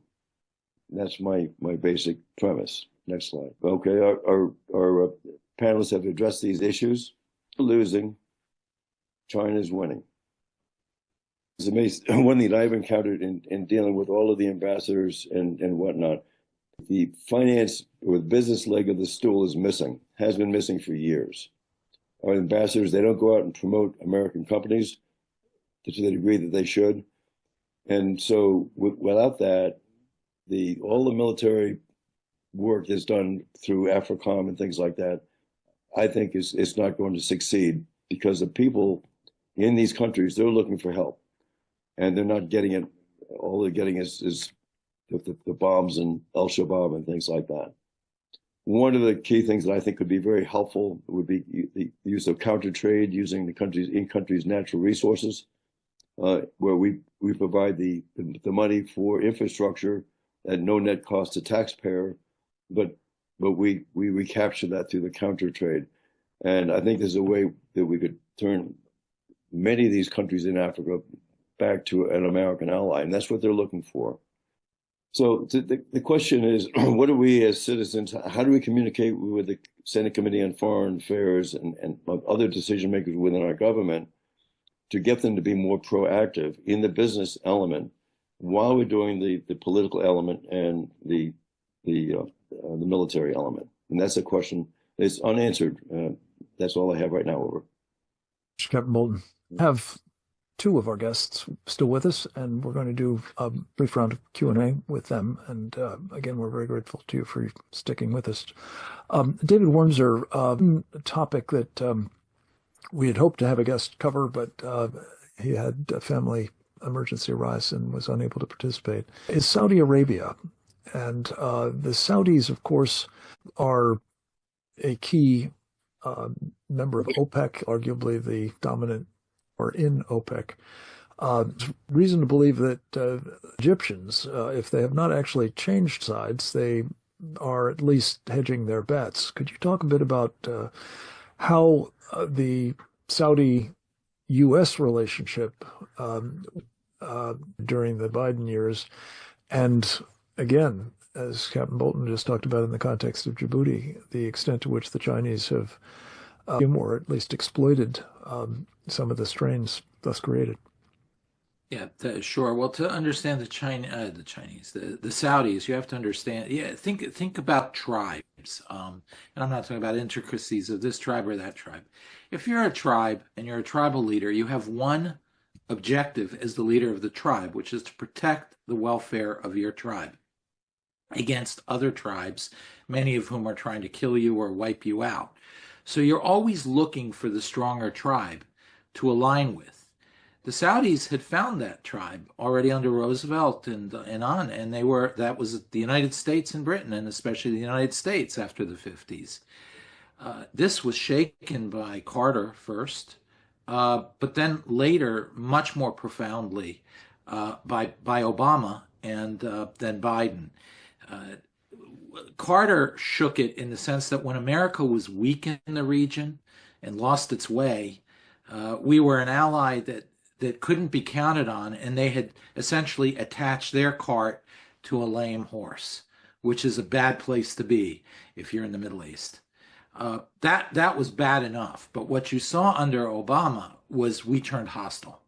That's my basic premise. Next slide. Okay, our panelists have addressed these issues. Losing, China's winning. It's amazing. One thing I've encountered in dealing with all of the ambassadors and whatnot, the finance or the business leg of the stool is missing, has been missing for years. Our ambassadors, they don't go out and promote American companies to the degree that they should. And so without that, all the military work is done through AFRICOM and things like that, I think it's not going to succeed, because the people in these countries, they're looking for help. And they're not getting it. All they're getting is the bombs and Al-Shabaab and things like that. One of the key things that I think could be very helpful would be the use of counter trade, using the country's natural resources, where we provide the money for infrastructure at no net cost to taxpayer, but we recapture that through the counter trade. And I think there's a way that we could turn many of these countries in Africa back to an American ally, and that's what they're looking for. So the question is, what do we as citizens, how do we communicate with the Senate Committee on Foreign Affairs and other decision makers within our government to get them to be more proactive in the business element while we're doing the political element and the military element? And that's a question that's unanswered. That's all I have right now. Over. Captain Bolton, have two of our guests still with us, and we're going to do a brief round of Q&A with them. And again, we're very grateful to you for sticking with us. David Wormser, a topic that we had hoped to have a guest cover, but he had a family emergency arise and was unable to participate, is Saudi Arabia. And the Saudis, of course, are a key member of OPEC, arguably the dominant, or in OPEC. There's reason to believe that Egyptians, if they have not actually changed sides, they are at least hedging their bets. Could you talk a bit about how the Saudi-U.S. relationship during the Biden years, and again, as Captain Bolton just talked about in the context of Djibouti, the extent to which the Chinese have, or at least exploited some of the strains thus created? Yeah, sure. Well, to understand the Chinese, the Saudis, you have to understand. Yeah, think about tribes, and I'm not talking about intricacies of this tribe or that tribe. If you're a tribe and you're a tribal leader, you have one objective as the leader of the tribe, which is to protect the welfare of your tribe against other tribes, many of whom are trying to kill you or wipe you out. So you're always looking for the stronger tribe to align with. The Saudis had found that tribe already under Roosevelt and on, and that was the United States and Britain, and especially the United States after the 50s. This was shaken by Carter first, but then later, much more profoundly, by Obama and then Biden. Carter shook it in the sense that when America was weak in the region and lost its way, we were an ally that couldn't be counted on, and they had essentially attached their cart to a lame horse, which is a bad place to be if you're in the Middle East. That was bad enough, but what you saw under Obama was we turned hostile.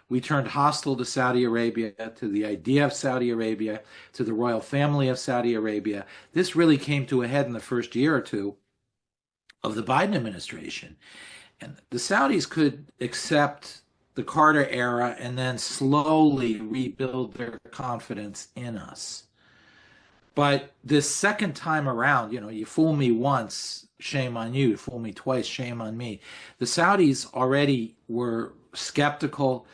We turned hostile to Saudi Arabia, to the idea of Saudi Arabia, to the royal family of Saudi Arabia. This really came to a head in the first year or two of the Biden administration. And the Saudis could accept the Carter era and then slowly rebuild their confidence in us. But this second time around, you fool me once, shame on you. Fool me twice, shame on me. The Saudis already were skeptical.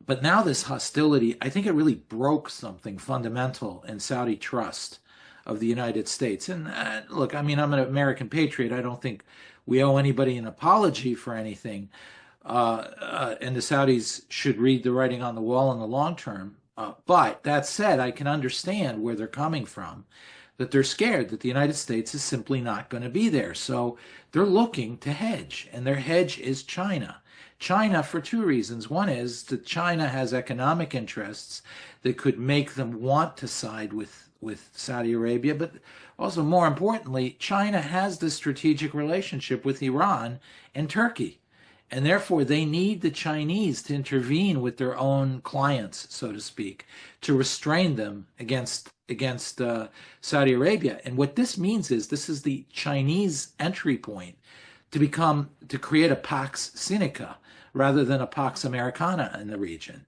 But now this hostility, I think it really broke something fundamental in Saudi trust of the United States. And look, I mean, I'm an American patriot. I don't think we owe anybody an apology for anything. And the Saudis should read the writing on the wall in the long term. But that said, I can understand where they're coming from, that they're scared that the United States is simply not going to be there. So they're looking to hedge, and their hedge is China. China for two reasons. One is that China has economic interests that could make them want to side with Saudi Arabia, but also more importantly, China has this strategic relationship with Iran and Turkey, and therefore they need the Chinese to intervene with their own clients, so to speak, to restrain them against Saudi Arabia. And what this means is this is the Chinese entry point to create a Pax Sinica rather than a Pax Americana in the region.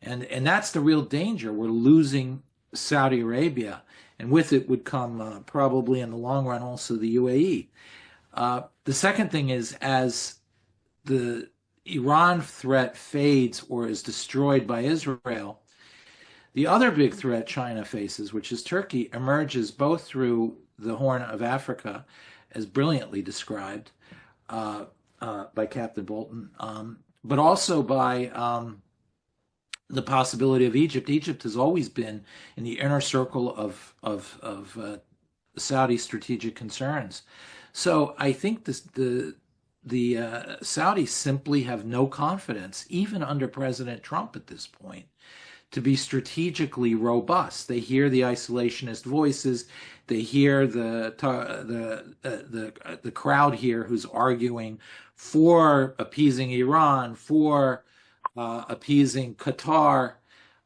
And that's the real danger. We're losing Saudi Arabia, and with it would come probably in the long run also the UAE. The second thing is, as the Iran threat fades or is destroyed by Israel, the other big threat China faces, which is Turkey, emerges both through the Horn of Africa, as brilliantly described by Captain Bolton, but also by the possibility of Egypt. Egypt has always been in the inner circle of Saudi strategic concerns. So I think the Saudis simply have no confidence, even under President Trump at this point, to be strategically robust. They hear the isolationist voices. They hear the crowd here who's arguing for appeasing Iran, for appeasing Qatar,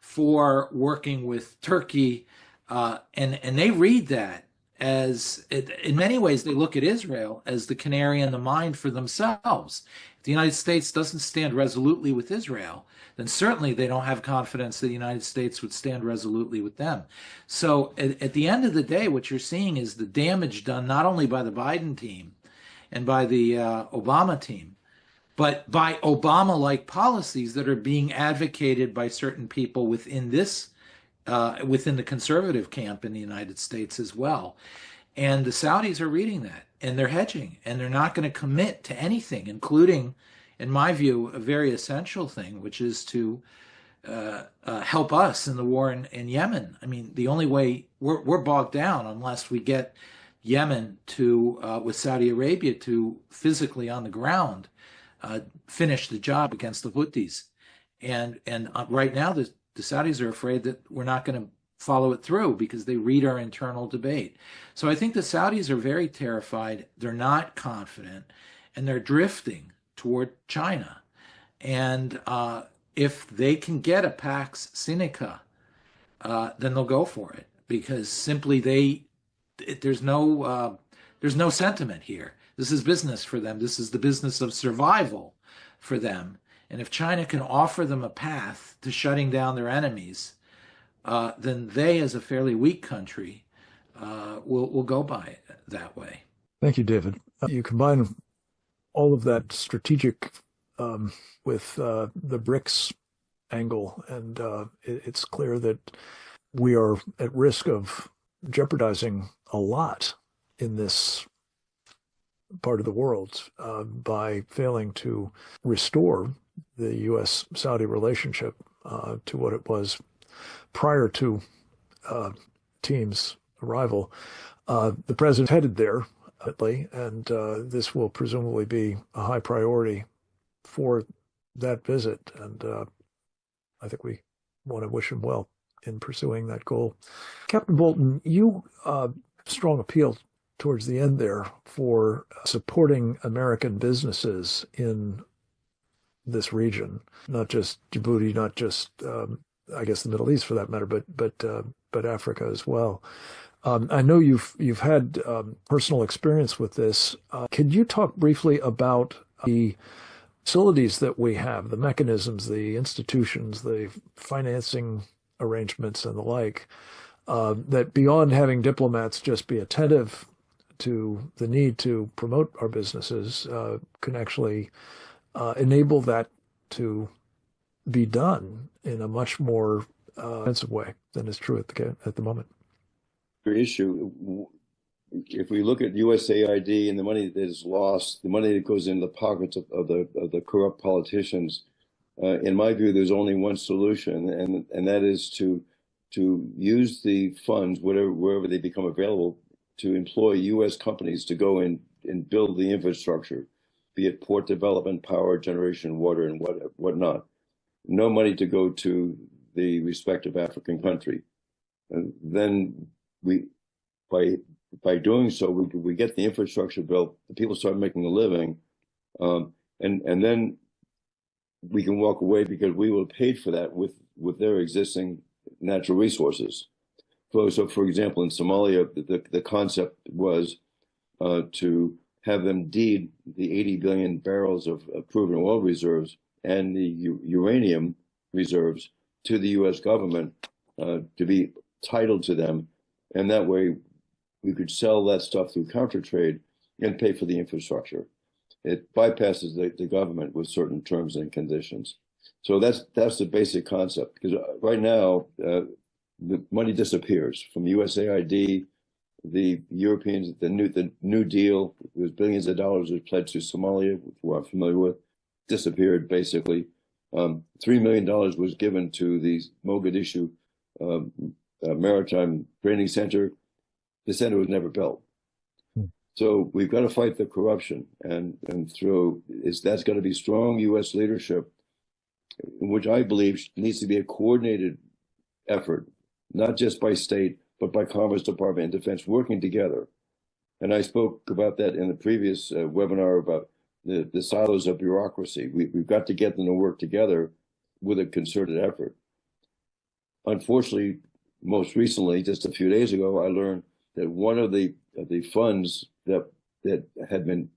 for working with Turkey, and they read that as, in many ways, they look at Israel as the canary in the mine for themselves. the United States doesn't stand resolutely with Israel, then certainly they don't have confidence that the United States would stand resolutely with them. So at the end of the day, what you're seeing is the damage done not only by the Biden team and by the Obama team, but by Obama-like policies that are being advocated by certain people within this, within the conservative camp in the United States as well. And the Saudis are reading that, and they're hedging, and they're not going to commit to anything, including, in my view, a very essential thing, which is to help us in the war in Yemen. I mean, the only way we're bogged down unless we get Yemen to, with Saudi Arabia, to physically on the ground finish the job against the Houthis. And right now, the Saudis are afraid that we're not going to follow it through because they read our internal debate. So I think the Saudis are very terrified. They're not confident, and they're drifting toward China. And if they can get a Pax Sinica, then they'll go for it, because simply there's no sentiment here. This is business for them. This is the business of survival for them. And if China can offer them a path to shutting down their enemies, then they, as a fairly weak country, will go by it that way. Thank you, David. You combine all of that strategic with the BRICS angle, and it's clear that we are at risk of jeopardizing a lot in this part of the world by failing to restore the U.S.-Saudi relationship to what it was prior to team's arrival. The president headed there, and this will presumably be a high priority for that visit. And I think we want to wish him well in pursuing that goal. Captain Bolton, you strong appeal towards the end there for supporting American businesses in this region, not just Djibouti, not just I guess the Middle East for that matter, but Africa as well. I know you've had personal experience with this. Can you talk briefly about the facilities that we have, the mechanisms, the institutions, the financing arrangements, and the like, that beyond having diplomats just be attentive to the need to promote our businesses, can actually enable that to be done in a much more offensive way than is true at the moment? The issue, if we look at USAID and the money that is lost, the money that goes in the pockets of the corrupt politicians, in my view, there's only one solution, and that is to use the funds, wherever they become available, to employ U.S. companies to go in and build the infrastructure, be it port development, power generation, water, and whatnot. No money to go to the respective African country. And then by doing so, we get the infrastructure built, the people start making a living, and then we can walk away because we will pay for that with their existing natural resources. So for example, in Somalia, the concept was to have them deed the 80 billion barrels of proven oil reserves and the uranium reserves to the U.S. government to be titled to them. And that way we could sell that stuff through counter trade and pay for the infrastructure. It bypasses the government with certain terms and conditions. So that's the basic concept, because right now the money disappears from USAID, the Europeans, the New Deal. There's billions of dollars was pledged to Somalia, which we're familiar with, disappeared basically. $3 million was given to the Mogadishu Maritime Training Center. The center was never built. So we've got to fight the corruption, and that's got to be strong U.S. leadership, which I believe needs to be a coordinated effort, not just by state, but by Commerce Department and Defense working together. And I spoke about that in the previous webinar about the silos of bureaucracy. We've got to get them to work together with a concerted effort. Unfortunately, most recently, just a few days ago, I learned that one of the funds that had been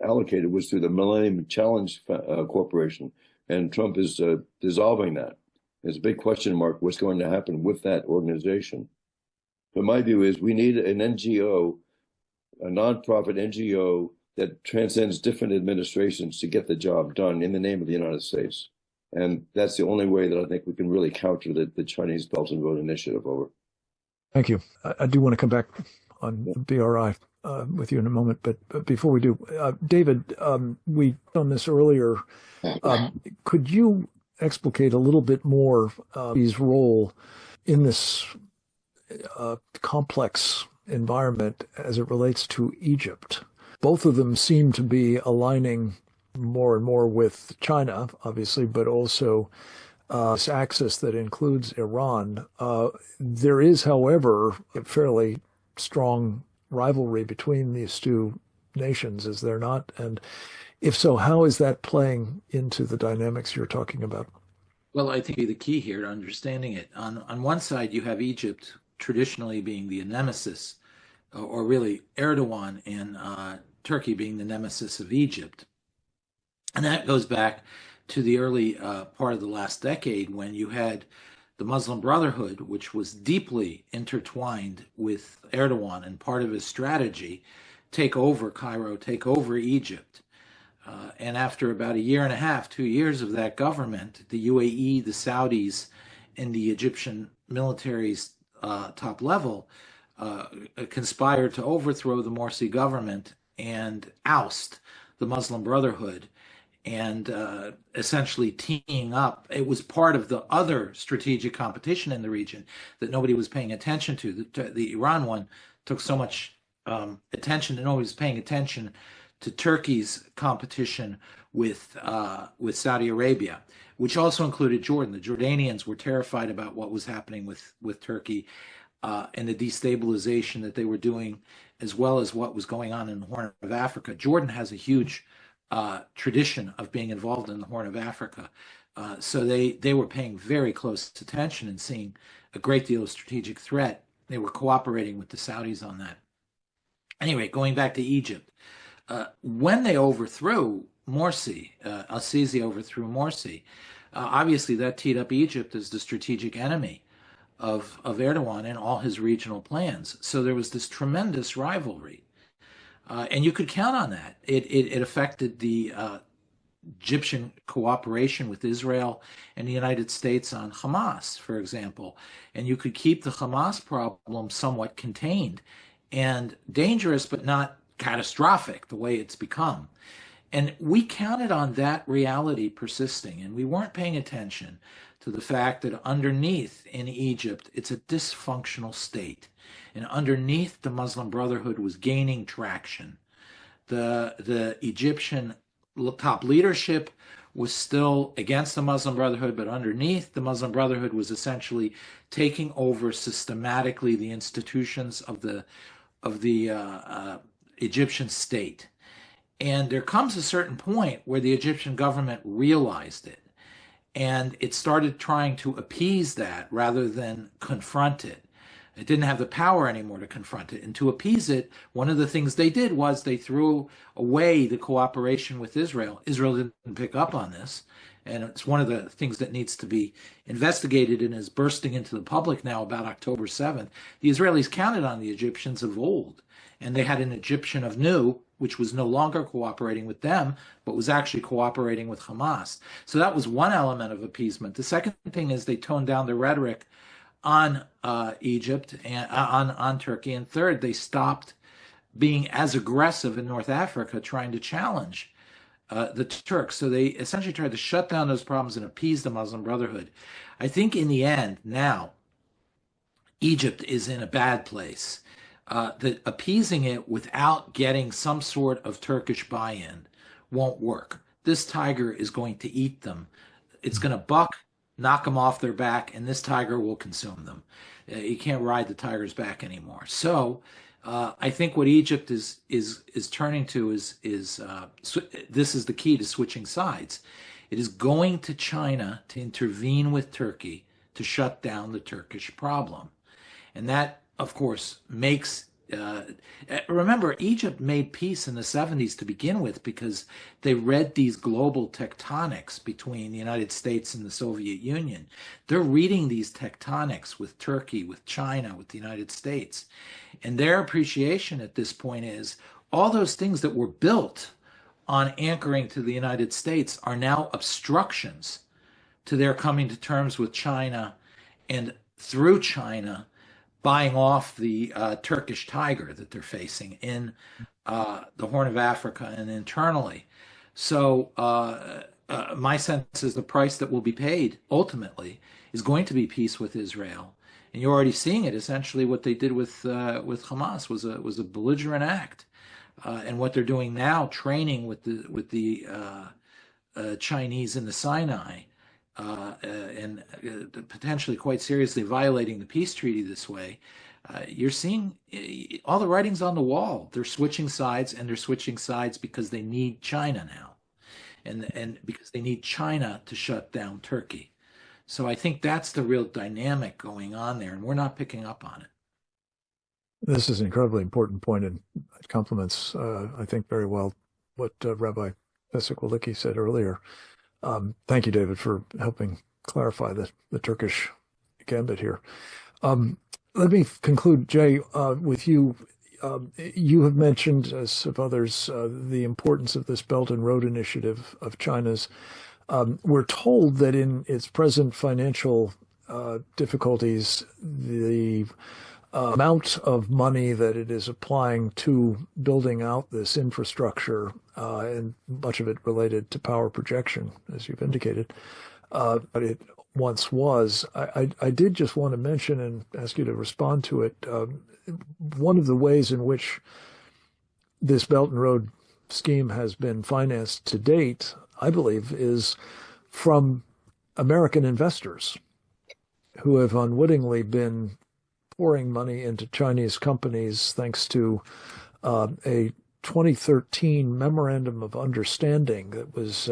allocated was through the Millennium Challenge Corporation, and Trump is dissolving that. There's a big question mark what's going to happen with that organization. But my view is we need an NGO, a nonprofit NGO that transcends different administrations to get the job done in the name of the United States. And that's the only way that I think we can really counter the Chinese Belt and Road Initiative. Over. Thank you. I do want to come back on BRI with you in a moment, but before we do, David, we done this earlier. Could you explicate a little bit more his role in this complex environment as it relates to Egypt? Both of them seem to be aligning more and more with China, obviously, but also this axis that includes Iran. There is, however, a fairly strong rivalry between these two nations, is there not? And if so, how is that playing into the dynamics you're talking about? Well, I think the key here to understanding it, on one side, you have Egypt traditionally being the nemesis, or really Erdogan and Turkey being the nemesis of Egypt. And that goes back to the early part of the last decade when you had the Muslim Brotherhood, which was deeply intertwined with Erdogan, and part of his strategy, take over Cairo, take over Egypt. And after about a year and a half, 2 years of that government, the UAE, the Saudis, and the Egyptian military's top level conspired to overthrow the Morsi government and oust the Muslim Brotherhood, and essentially teaming up. It was part of the other strategic competition in the region that nobody was paying attention to. The Iran one took so much attention that nobody was paying attention to Turkey's competition with Saudi Arabia, which also included Jordan. The Jordanians were terrified about what was happening with Turkey and the destabilization that they were doing, as well as what was going on in the Horn of Africa. Jordan has a huge tradition of being involved in the Horn of Africa. So they were paying very close attention and seeing a great deal of strategic threat. They were cooperating with the Saudis on that. Anyway, going back to Egypt, when they overthrew Morsi, al-Sisi overthrew Morsi, obviously that teed up Egypt as the strategic enemy of Erdogan and all his regional plans. So there was this tremendous rivalry. And you could count on that. It affected the Egyptian cooperation with Israel and the United States on Hamas, for example. And you could keep the Hamas problem somewhat contained and dangerous, but not catastrophic the way it's become. And we counted on that reality persisting, and we weren't paying attention to the fact that underneath in Egypt, it's a dysfunctional state. And underneath, the Muslim Brotherhood was gaining traction. The Egyptian top leadership was still against the Muslim Brotherhood, but underneath, the Muslim Brotherhood was essentially taking over systematically the institutions of the Egyptian state. And there comes a certain point where the Egyptian government realized it, and it started trying to appease that rather than confront it. It didn't have the power anymore to confront it. And to appease it, one of the things they did was they threw away the cooperation with Israel. Israel didn't pick up on this. And it's one of the things that needs to be investigated and is bursting into the public now about October 7th. The Israelis counted on the Egyptians of old. And they had an Egyptian of new, which was no longer cooperating with them, but was actually cooperating with Hamas. So that was one element of appeasement. The second thing is they toned down the rhetoric on Egypt and on Turkey. And third, they stopped being as aggressive in North Africa, trying to challenge the Turks. So they essentially tried to shut down those problems and appease the Muslim Brotherhood. I think in the end, now, Egypt is in a bad place. That appeasing it without getting some sort of Turkish buy-in won't work. This tiger is going to eat them. It's going to buck, knock them off their back, and this tiger will consume them. You can't ride the tiger's back anymore. So I think what Egypt is turning to is this is the key to switching sides. It is going to China to intervene with Turkey to shut down the Turkish problem. And that, of course, makes remember, Egypt made peace in the 70s to begin with because they read these global tectonics between the United States and the Soviet Union. They're reading these tectonics with Turkey, with China, with the United States. And their appreciation at this point is all those things that were built on anchoring to the United States are now obstructions to their coming to terms with China, and through China buying off the Turkish tiger that they're facing in the Horn of Africa and internally. So my sense is the price that will be paid ultimately is going to be peace with Israel. And you're already seeing it. Essentially what they did with Hamas was a belligerent act. And what they're doing now, training with the Chinese in the Sinai, and potentially quite seriously violating the peace treaty this way, you're seeing all the writing's on the wall. They're switching sides, and they're switching sides because they need China now, and because they need China to shut down Turkey. So I think that's the real dynamic going on there, and we're not picking up on it. This is an incredibly important point, and it complements, I think, very well what Rabbi Pesach-Walicki said earlier. Thank you, David, for helping clarify the Turkish gambit here. Let me conclude, Jay, with you. You have mentioned, as have others, the importance of this Belt and Road Initiative of China's. We're told that in its present financial difficulties, the amount of money that it is applying to building out this infrastructure, and much of it related to power projection, as you've indicated, but it once was. I did just want to mention and ask you to respond to it. One of the ways in which this Belt and Road scheme has been financed to date, I believe, is from American investors who have unwittingly been pouring money into Chinese companies thanks to a 2013 memorandum of understanding that was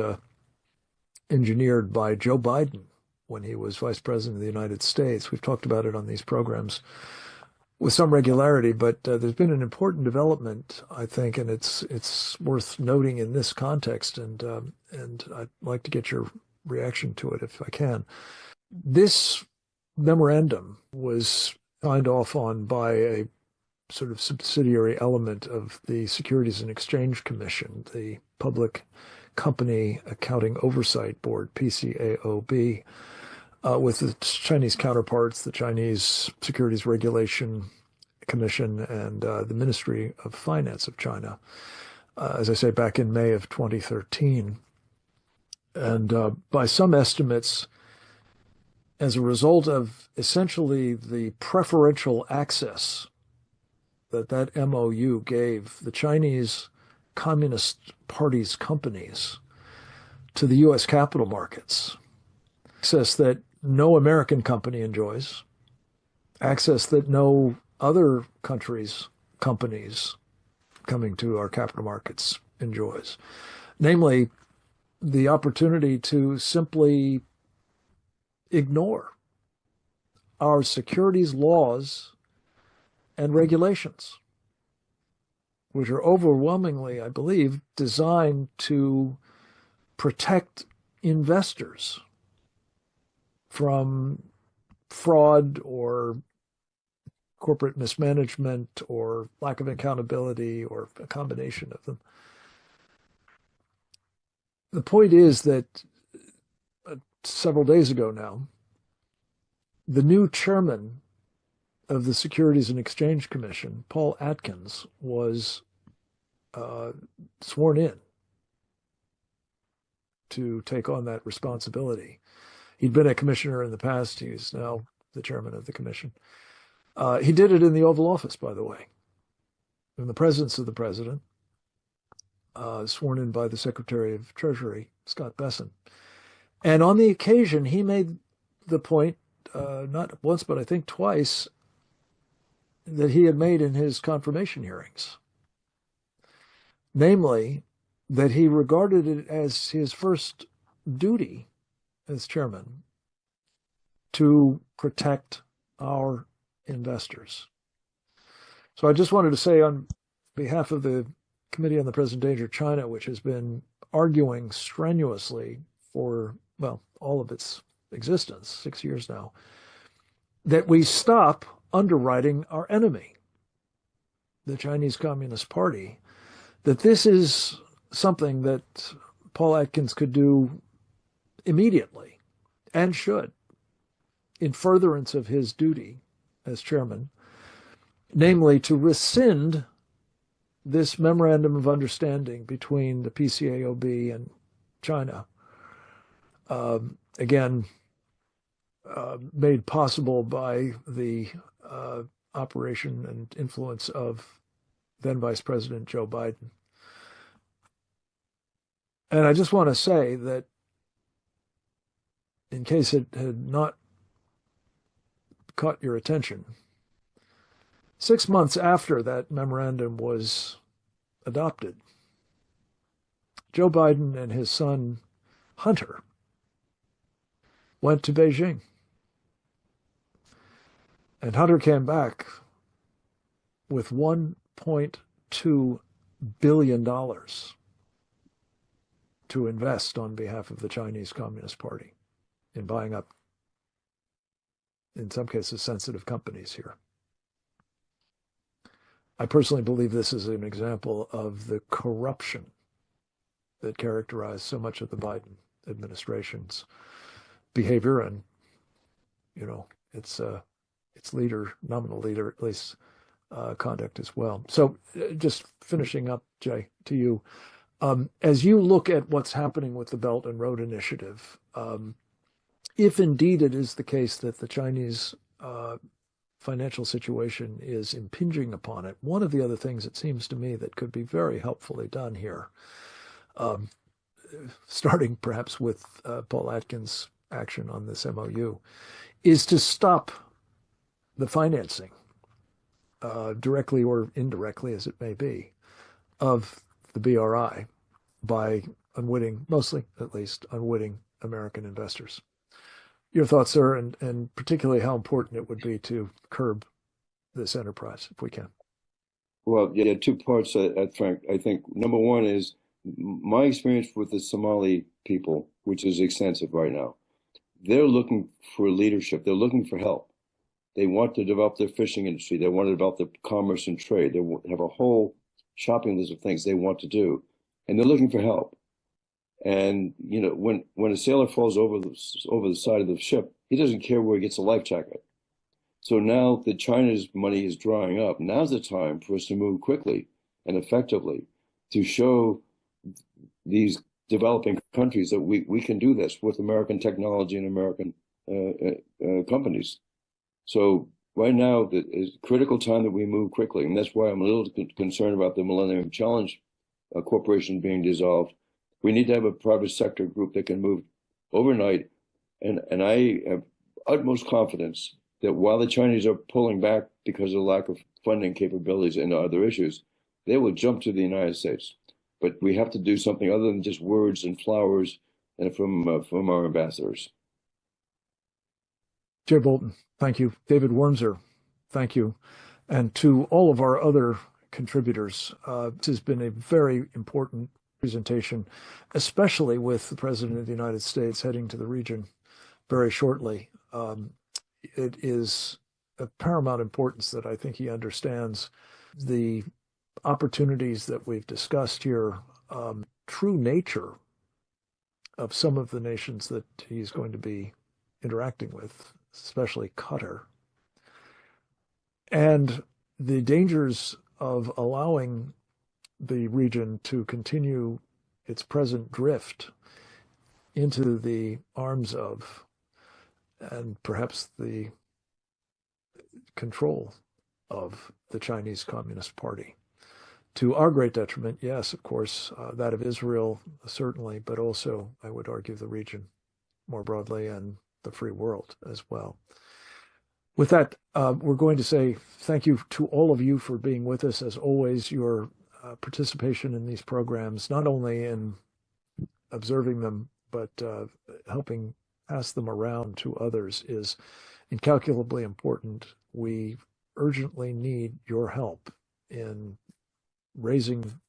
engineered by Joe Biden when he was vice president of the United States. We've talked about it on these programs with some regularity, but there's been an important development, I think, and it's worth noting in this context, and I'd like to get your reaction to it if I can. This memorandum was signed off on by a sort of subsidiary element of the Securities and Exchange Commission, the Public Company Accounting Oversight Board, PCAOB, with the Chinese counterparts, the Chinese Securities Regulation Commission, and the Ministry of Finance of China, as I say, back in May of 2013. And by some estimates, as a result of essentially the preferential access that MOU gave the Chinese Communist Party's companies to the U.S. capital markets, access that no American company enjoys, access that no other countries' companies coming to our capital markets enjoys, namely the opportunity to simply ignore our securities laws and regulations, which are overwhelmingly, I believe, designed to protect investors from fraud or corporate mismanagement or lack of accountability or a combination of them. The point is that several days ago now, the new chairman of the Securities and Exchange Commission, Paul Atkins, was sworn in to take on that responsibility. He'd been a commissioner in the past. He's now the chairman of the commission. He did it in the Oval Office, by the way, in the presence of the president, sworn in by the Secretary of Treasury, Scott Bessent. And on the occasion, he made the point, not once, but I think twice, that he had made in his confirmation hearings. Namely, that he regarded it as his first duty as chairman to protect our investors. So I just wanted to say on behalf of the Committee on the Present Danger of China, which has been arguing strenuously for, well, all of its existence, 6 years now, that we stop underwriting our enemy, the Chinese Communist Party, that this is something that Paul Atkins could do immediately and should, in furtherance of his duty as chairman, namely to rescind this memorandum of understanding between the PCAOB and China, again, made possible by the operation and influence of then Vice President Joe Biden. And I just want to say that in case it had not caught your attention, 6 months after that memorandum was adopted, Joe Biden and his son, Hunter, went to Beijing. And Hunter came back with $1.2 billion to invest on behalf of the Chinese Communist Party in buying up, in some cases, sensitive companies here. I personally believe this is an example of the corruption that characterized so much of the Biden administration's behavior and, you know, its leader, nominal leader, at least, conduct as well. So just finishing up, Jay, to you. As you look at what's happening with the Belt and Road Initiative, if indeed it is the case that the Chinese financial situation is impinging upon it, one of the other things it seems to me that could be very helpfully done here, starting perhaps with Paul Atkins' action on this MOU, is to stop the financing, directly or indirectly as it may be, of the BRI by unwitting, mostly at least, unwitting American investors. Your thoughts, sir, and particularly how important it would be to curb this enterprise, if we can. Well, yeah, two parts, Frank. I think number one is my experience with the Somali people, which is extensive right now. They're looking for leadership. They're looking for help. They want to develop their fishing industry. They want to develop their commerce and trade. They have a whole shopping list of things they want to do, and they're looking for help. And you know, when a sailor falls over the side of the ship, he doesn't care where he gets a life jacket. So now that China's money is drying up, now's the time for us to move quickly and effectively to show these developing countries that we can do this with American technology and American companies. So right now is a critical time that we move quickly, and that's why I'm a little concerned about the Millennium Challenge Corporation being dissolved. We need to have a private sector group that can move overnight, and I have utmost confidence that while the Chinese are pulling back because of the lack of funding capabilities and other issues, they will jump to the United States. But we have to do something other than just words and flowers and from our ambassadors. Jay Bolton, thank you. David Wormser, thank you. And to all of our other contributors, this has been a very important presentation, especially with the President of the United States heading to the region very shortly. It is of paramount importance that I think he understands the opportunities that we've discussed here, true nature of some of the nations that he's going to be interacting with, especially Qatar, and the dangers of allowing the region to continue its present drift into the arms of, and perhaps the control of, the Chinese Communist Party. To our great detriment, yes, of course, that of Israel, certainly, but also, I would argue, the region more broadly and the free world as well. With that, we're going to say thank you to all of you for being with us. As always, your participation in these programs, not only in observing them, but helping pass them around to others, is incalculably important. We urgently need your help in raising,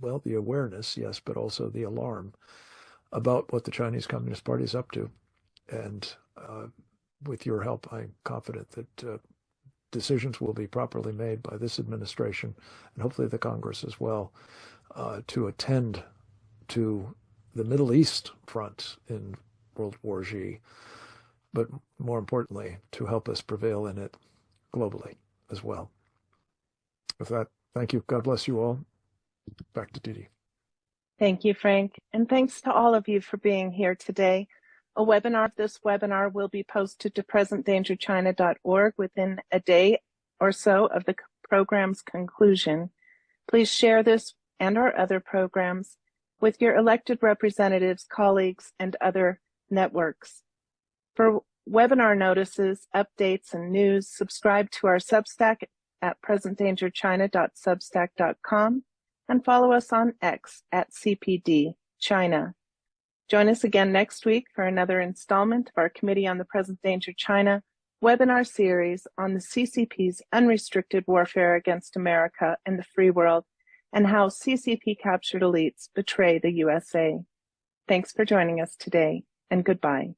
well, the awareness, yes, but also the alarm about what the Chinese Communist Party is up to. And with your help, I'm confident that decisions will be properly made by this administration, and hopefully the Congress as well, to attend to the Middle East front in World War Xi, but more importantly, to help us prevail in it globally as well. With that, thank you. God bless you all. Back to Didi. Thank you, Frank. And thanks to all of you for being here today. A webinar of this webinar will be posted to presentdangerchina.org within a day or so of the program's conclusion. Please share this and our other programs with your elected representatives, colleagues, and other networks. For webinar notices, updates, and news, subscribe to our Substack at presentdangerchina.substack.com and follow us on X at CPD China. Join us again next week for another installment of our Committee on the Present Danger China webinar series on the CCP's unrestricted warfare against America and the free world, and how CCP captured elites betray the USA. Thanks for joining us today, and goodbye.